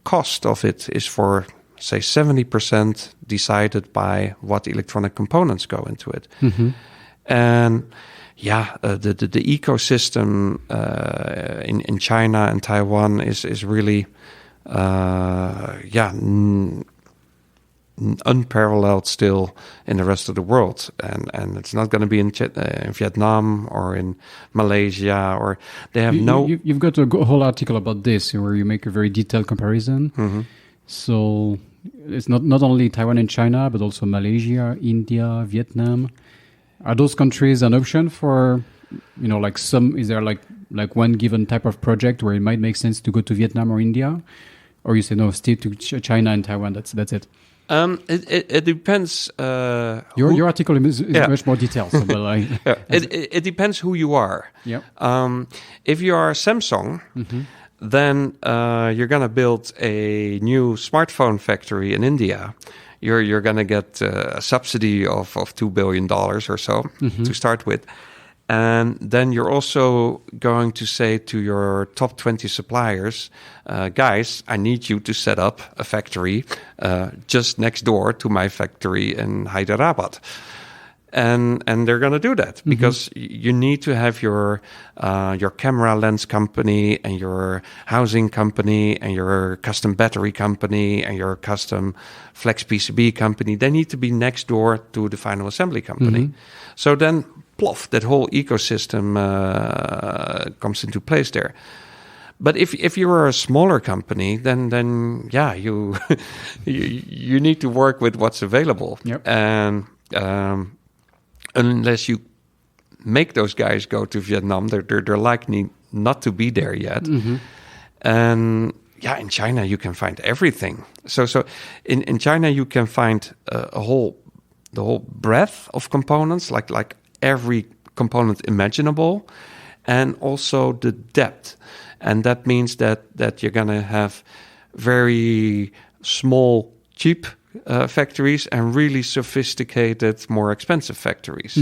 cost of it is for, say, 70% decided by what electronic components go into it. And the ecosystem in China and Taiwan is really unparalleled still in the rest of the world, and it's not going to be in Vietnam or in Malaysia, or they have You've got a whole article about this where you make a very detailed comparison. So it's not only Taiwan and China, but also Malaysia, India, Vietnam. Are those countries an option for, like some? Is there like one given type of project where it might make sense to go to Vietnam or India, or you say no, stay to China and Taiwan? That's it. It depends. Your article is much more detailed. So, but it depends who you are. Yeah. If you are Samsung, then you're going to build a new smartphone factory in India. You're going to get a subsidy of $2 billion or so to start with. And then you're also going to say to your top 20 suppliers, guys, I need you to set up a factory just next door to my factory in Hyderabad. And they're going to do that because you need to have your camera lens company and your housing company and your custom battery company and your custom flex PCB company. They need to be next door to the final assembly company. So then, plof, that whole ecosystem comes into place there. But if you are a smaller company, then you you need to work with what's available. Yep. And unless you make those guys go to Vietnam, they're likely not to be there yet. And in China you can find everything. So in China you can find the whole breadth of components, like every component imaginable, and also the depth. And that means that you're gonna have very small, cheap factories and really sophisticated, more expensive factories.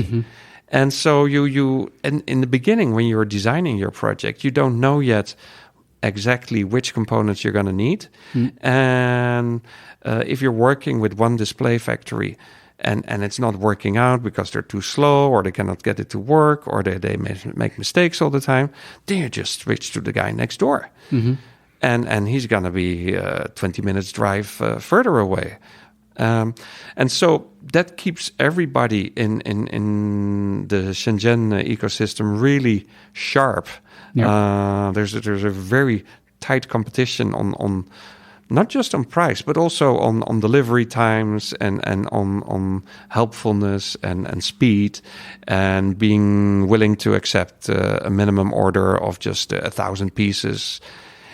And so you in the beginning, when you're designing your project, you don't know yet exactly which components you're going to need. And if you're working with one display factory and it's not working out because they're too slow or they cannot get it to work or they make mistakes all the time, then you just switch to the guy next door. And he's going to be 20 minutes drive further away. And so that keeps everybody in the Shenzhen ecosystem really sharp. There's a very tight competition on not just on price, but also on delivery times and on helpfulness and speed and being willing to accept a minimum order of just 1,000 pieces.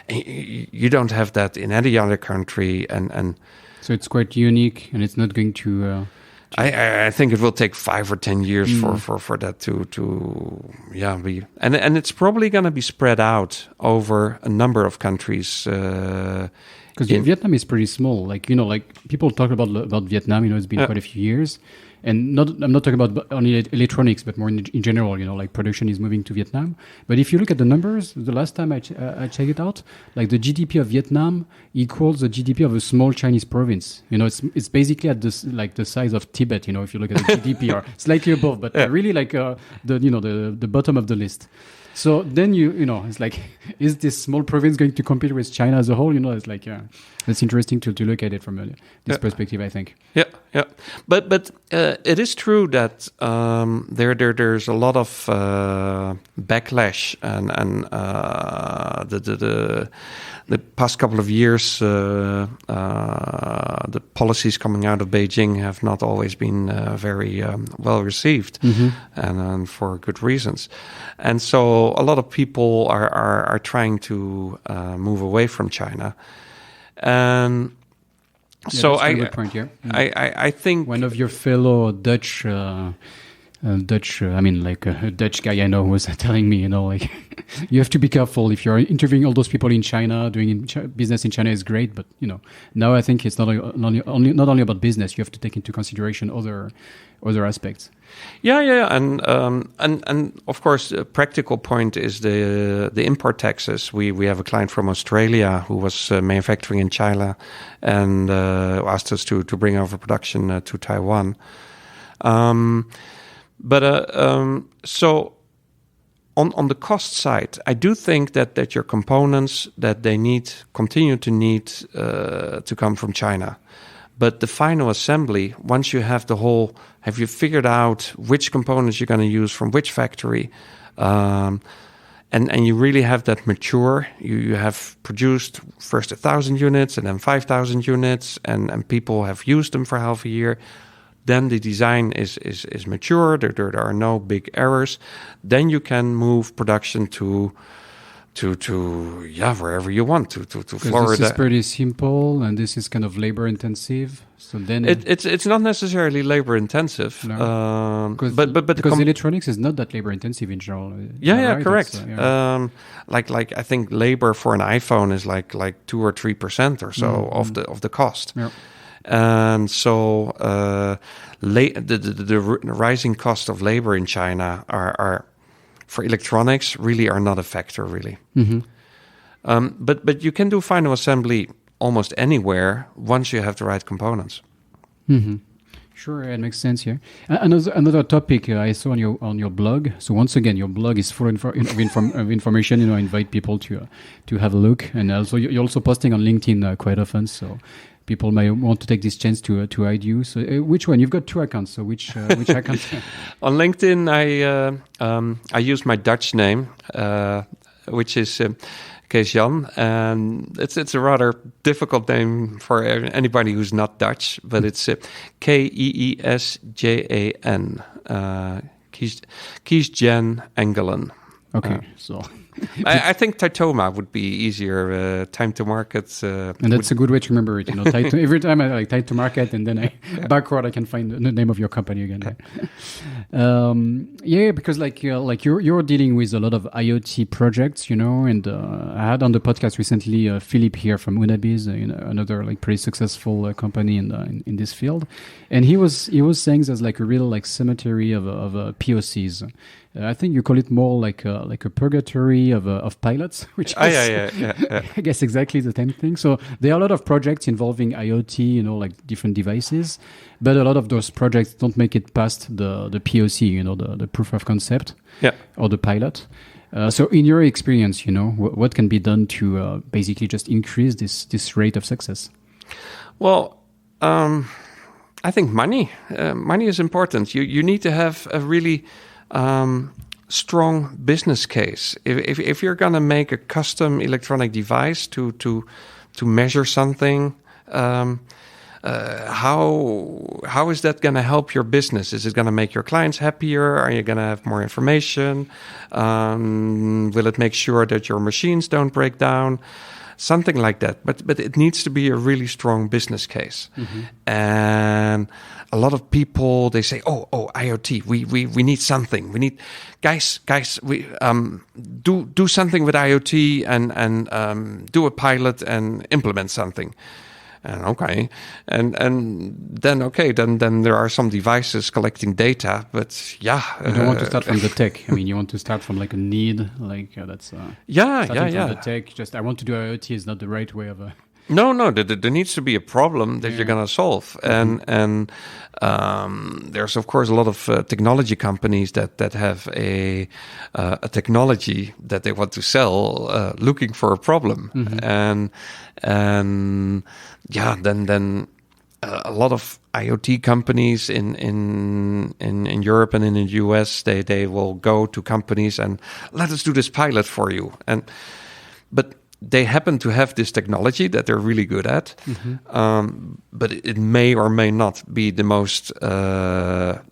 You don't have that in any other country, and so it's quite unique, and it's not going to. I think it will take 5 or 10 years for that to be, and it's probably going to be spread out over a number of countries. Because Vietnam is pretty small. Like people talk about Vietnam. It's been quite a few years, and I'm not talking about only electronics, but more in general. Like production is moving to Vietnam. But if you look at the numbers, the last time I checked it out, like the GDP of Vietnam equals the GDP of a small Chinese province. It's basically at the size of Tibet. If you look at the GDP, or slightly above, but really like the bottom of the list. So then it's like, is this small province going to compete with China as a whole? It's like, it's interesting to look at it from this perspective, I think. Yeah. But it is true that there's a lot of backlash and the past couple of years, the policies coming out of Beijing have not always been very well received, and for good reasons. And so a lot of people are trying to move away from China. And so that's a good point here. I think one of your fellow Dutch, a Dutch guy I know was telling me, like, you have to be careful if you're interviewing all those people in China. Doing business in China is great, but now I think it's not only about business. You have to take into consideration other aspects. Yeah, and of course, a practical point is the import taxes. We have a client from Australia who was manufacturing in China and asked us to bring over production to Taiwan. So on the cost side, I do think that your components that they continue to need to come from China. But the final assembly, once you have have you figured out which components you're going to use from which factory, and you really have that mature, you have produced first 1,000 units and then 5,000 units, and people have used them for half a year. Then the design is mature. There are no big errors. Then you can move production to wherever you want to Florida. This is pretty simple, and this is kind of labor intensive. So then it's not necessarily labor intensive. No. Because electronics is not that labor intensive in general. Right? Correct. Like I think labor for an iPhone is like 2 or 3% or so of the cost. Yeah. And so the rising cost of labor in China are for electronics really are not a factor really. But you can do final assembly almost anywhere once you have the right components. Sure, it makes sense here. Another topic I saw on your blog. So once again, your blog is full of information. I invite people to have a look, and also you're also posting on LinkedIn quite often. So people may want to take this chance to add you. So which one? You've got 2 accounts. So which account? On LinkedIn, I use my Dutch name, which is Keesjan, and it's a rather difficult name for anybody who's not Dutch, but it's Keesjan, Keesjan Engelen. Okay, so I think Titoma would be easier. Time to market, and that's a good way to remember it. Every time I time to market, and then backward I can find the name of your company again. Because you're dealing with a lot of IoT projects, and I had on the podcast recently Philip here from Unabiz, another pretty successful company in this field, and he was saying there's a real cemetery of POCs. I think you call it more like a purgatory of pilots, which is, I guess exactly the same thing. So there are a lot of projects involving IoT, different devices, but a lot of those projects don't make it past the POC, the proof of concept, or the pilot. So in your experience, what can be done to basically just increase this rate of success? Well, I think money is important. You need to have a really strong business case. If you're going to make a custom electronic device to measure something, how is that going to help your business? Is it going to make your clients happier? Are you going to have more information? Will it make sure that your machines don't break down? Something like that. But it needs to be a really strong business case. And a lot of people, they say, oh, IoT, we need something. We need guys, we do something with IoT and do a pilot and implement something. And then there are some devices collecting data, but you don't want to start from the tech. You want to start from a need, that's from the tech. Just I want to do IoT is not the right way of No. There needs to be a problem that you're going to solve, and there's of course a lot of technology companies that have a technology that they want to sell, looking for a problem, and then a lot of IoT companies in Europe and in the US, they will go to companies and let us do this pilot for you, but they happen to have this technology that they're really good at, but it may or may not be the most the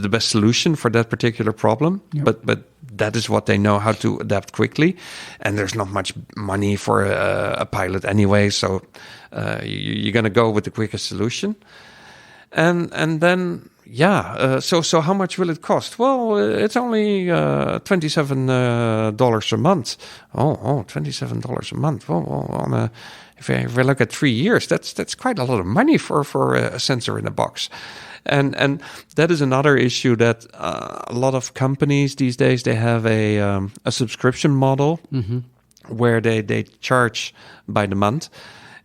best solution for that particular problem. Yep. But that is what they know how to adapt quickly, and there's not much money for a pilot anyway, so you're going to go with the quickest solution, and then. So how much will it cost? Well, it's only $27 a month. Oh, $27 a month. Well, if I look at 3 years, that's quite a lot of money for a sensor in a box. And that is another issue that a lot of companies these days, they have a subscription model where they charge by the month,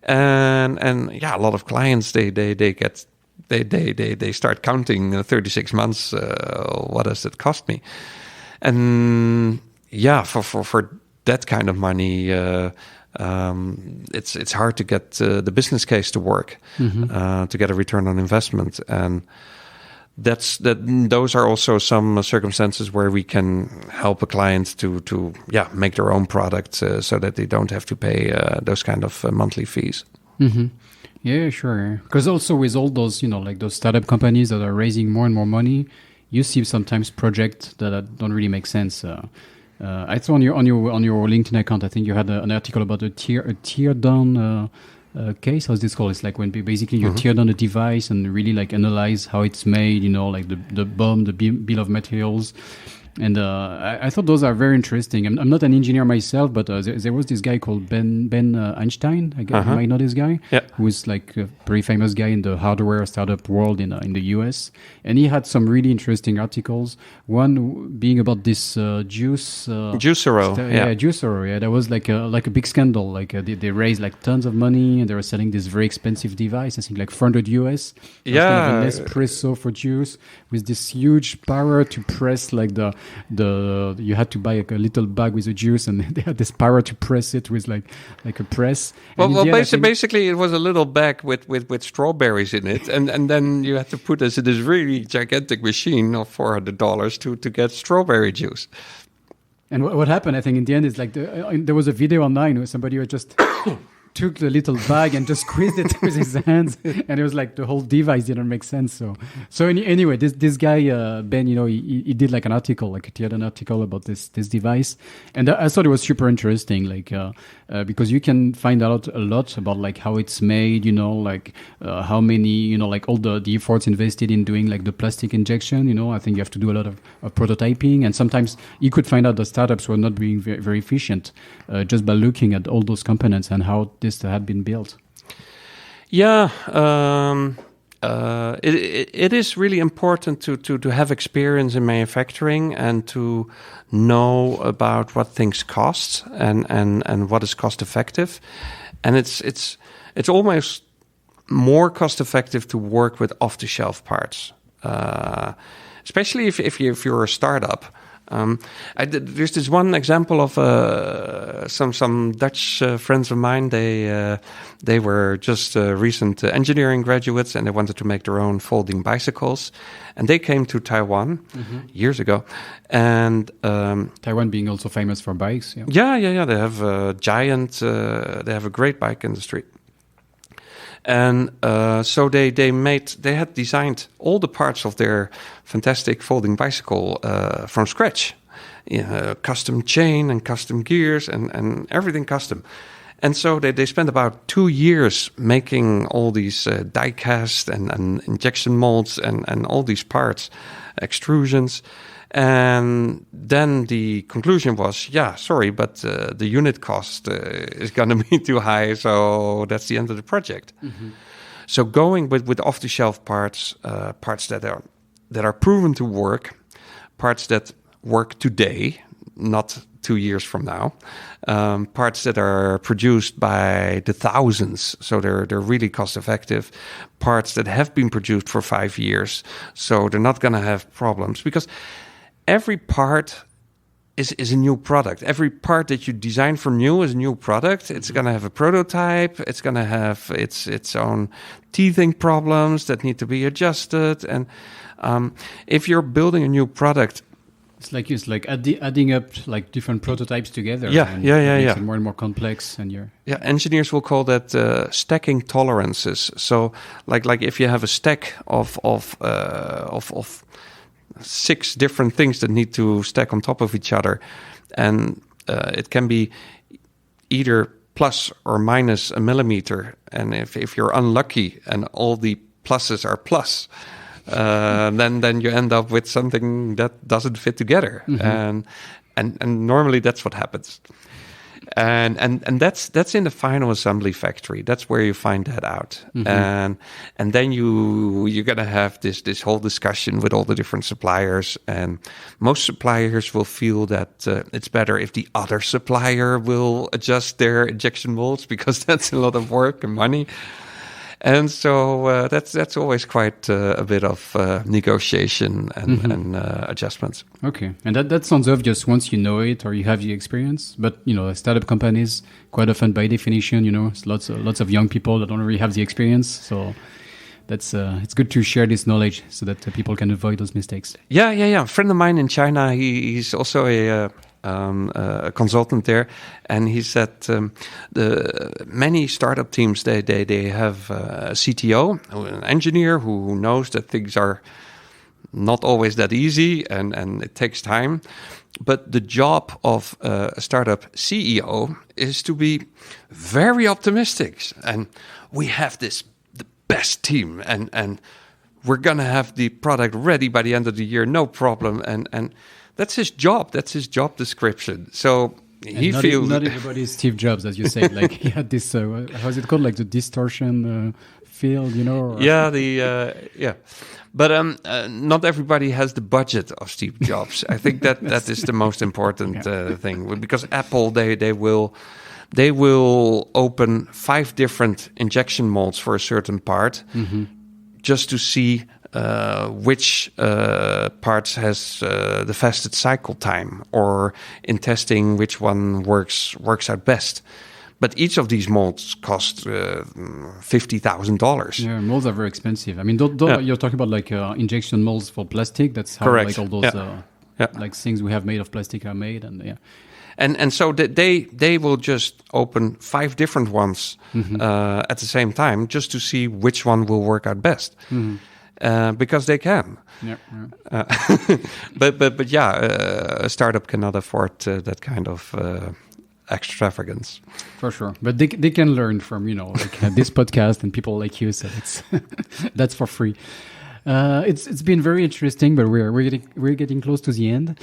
and a lot of clients they get. They start counting 36 months. What does it cost me? And for that kind of money, it's hard to get the business case to work, to get a return on investment, and those are also some circumstances where we can help a client to make their own product so that they don't have to pay those kind of monthly fees. Yeah, sure. Because also with all those, like those startup companies that are raising more and more money, you see sometimes projects that don't really make sense. I saw on your LinkedIn account, I think you had an article about a tear down case. How's this called? It's like when basically you tear down a device and really like analyze how it's made. Like the BOM, the bill of materials. And I thought those are very interesting. I'm not an engineer myself, but there was this guy called Ben Einstein. I guess you might know this guy, who is like a very famous guy in the hardware startup world in the US. And he had some really interesting articles. One being about this Juicero. Juicero. Yeah, that was like a big scandal. Like they raised like tons of money, and they were selling this very expensive device. I think like 400 US. Yeah, kind of an espresso for juice with this huge power to press like you had to buy a little bag with a juice, and they had this power to press it with like a press. Basically it was a little bag with strawberries in it, and then you had to put this in this really gigantic machine of $400 to get strawberry juice. And what happened, I think, in the end is like there was a video online where somebody who just took the little bag and just squeezed it with his hands, and it was like the whole device didn't make sense. So anyway, this guy Ben, he did like an article, like he had an article about this device, and I thought it was super interesting, like because you can find out a lot about like how it's made, like how many, like all the efforts invested in doing like the plastic injection. I think you have to do a lot of prototyping, and sometimes you could find out the startups were not being very, very efficient just by looking at all those components and how this had been built. Yeah, it is really important to have experience in manufacturing and to know about what things cost and what is cost effective, and it's almost more cost effective to work with off the shelf parts, especially if you're a startup. There's this one example of some Dutch friends of mine. They were just recent engineering graduates, and they wanted to make their own folding bicycles. And they came to Taiwan years ago. And Taiwan being also famous for bikes. Yeah. They have a giant. They have a great bike industry. And so they had designed all the parts of their fantastic folding bicycle from scratch, custom chain and custom gears and everything custom. And so they spent about 2 years making all these die cast and injection molds and all these parts, extrusions. And then the conclusion was, but the unit cost is going to be too high, so that's the end of the project. So going with off-the-shelf parts, parts that are proven to work, parts that work today, not 2 years from now. Parts that are produced by the thousands, so they're really cost effective. Parts that have been produced for 5 years, so they're not going to have problems, because every part is a new product. Every part that you design from new is a new product. It's going to have a prototype. It's going to have its own teething problems that need to be adjusted. And if you're building a new product, it's like adding up like different prototypes together. Yeah. It more and more complex, and engineers will call that stacking tolerances. So like if you have a stack of 6 different things that need to stack on top of each other, and it can be either plus or minus a millimeter. And if you're unlucky and all the pluses are plus, then you end up with something that doesn't fit together. And normally that's what happens. And that's in the final assembly factory. That's where you find that out. And then you're gonna have this whole discussion with all the different suppliers. And most suppliers will feel that it's better if the other supplier will adjust their injection molds, because that's a lot of work and money. And so that's always quite a bit of negotiation and adjustments. Okay, and that sounds obvious once you know it or you have the experience. But startup companies, quite often by definition, it's lots of young people that don't really have the experience. So that's it's good to share this knowledge so that people can avoid those mistakes. Yeah. A friend of mine in China, he's also a consultant there, and he said the many startup teams they have a CTO, an engineer who knows that things are not always that easy and it takes time. But the job of a startup CEO is to be very optimistic, and we have the best team, and we're gonna have the product ready by the end of the year, no problem. And that's his job. That's his job description. So he feels not everybody is Steve Jobs, as you said. Like he had this, how's it called? Like the distortion field, Or... Yeah, But not everybody has the budget of Steve Jobs. I think that is the most important thing, because Apple they will open 5 different injection molds for a certain part, just to see which parts has the fastest cycle time, or in testing which one works out best. But each of these molds cost $50,000. Yeah, molds are very expensive. I mean, you're talking about like injection molds for plastic. That's how correct. Like all those like things we have made of plastic are made, And so they will just open 5 different ones at the same time, just to see which one will work out best. Because they can. But a startup cannot afford that kind of extravagance. For sure, but they can learn from this podcast and people like you. So that's for free. It's been very interesting, but we're getting close to the end.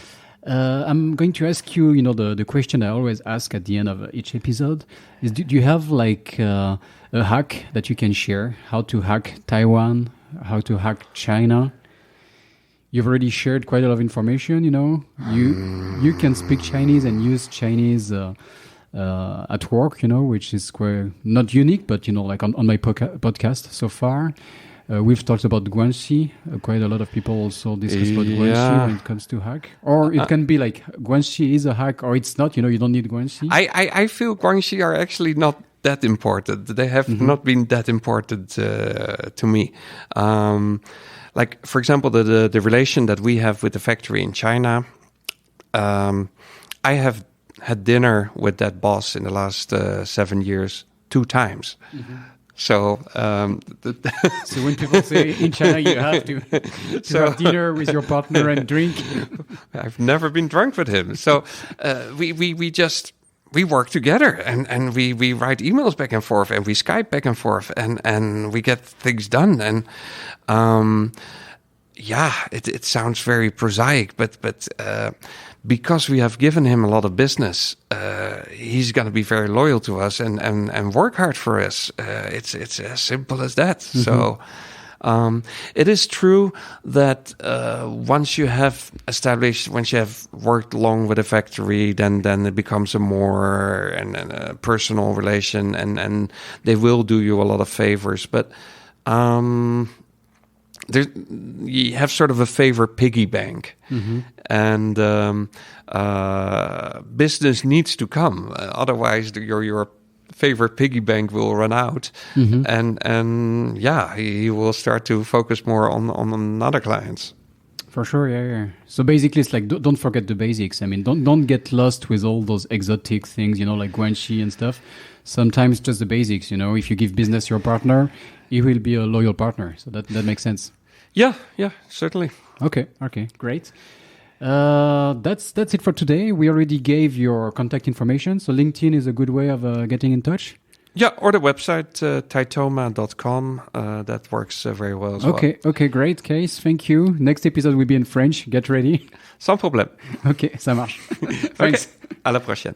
I'm going to ask you, the question I always ask at the end of each episode is: do you have like a hack that you can share? How to hack Taiwan? How to hack China? You've already shared quite a lot of information. You can speak Chinese and use Chinese at work. Which is quite not unique, but like on my podcast so far. We've talked about Guanxi. Quite a lot of people also discuss about Guanxi when it comes to hack. Or it can be like Guanxi is a hack, or it's not. You don't need Guanxi. I feel Guanxi are actually not that important. They have not been that important to me. Like, for example, the relation that we have with the factory in China. I have had dinner with that boss in the last 7 years 2 times. So, so when people say in China you have to have dinner with your partner and drink, I've never been drunk with him. So we work together and we write emails back and forth, and we Skype back and forth, and we get things done. And it sounds very prosaic, but because we have given him a lot of business, he's going to be very loyal to us and work hard for us. It's as simple as that. So It is true that once you have worked long with a factory, then it becomes a more and a personal relation, and they will do you a lot of favors. But you have sort of a favor piggy bank, and business needs to come. Otherwise, your favorite piggy bank will run out, and he will start to focus more on other clients. For sure, yeah. So basically, it's like don't forget the basics. I mean, don't get lost with all those exotic things, like Guanxi and stuff. Sometimes just the basics. If you give business your partner, he will be a loyal partner. So that makes sense. Yeah, certainly. Okay, great. That's it for today. We already gave your contact information, so LinkedIn is a good way of getting in touch. Yeah, or the website, titoma.com. That works very well as well. Okay, great, Kees. Thank you. Next episode will be in French. Get ready. Sans problème. Ok, ça marche. Thanks. Okay. À la prochaine.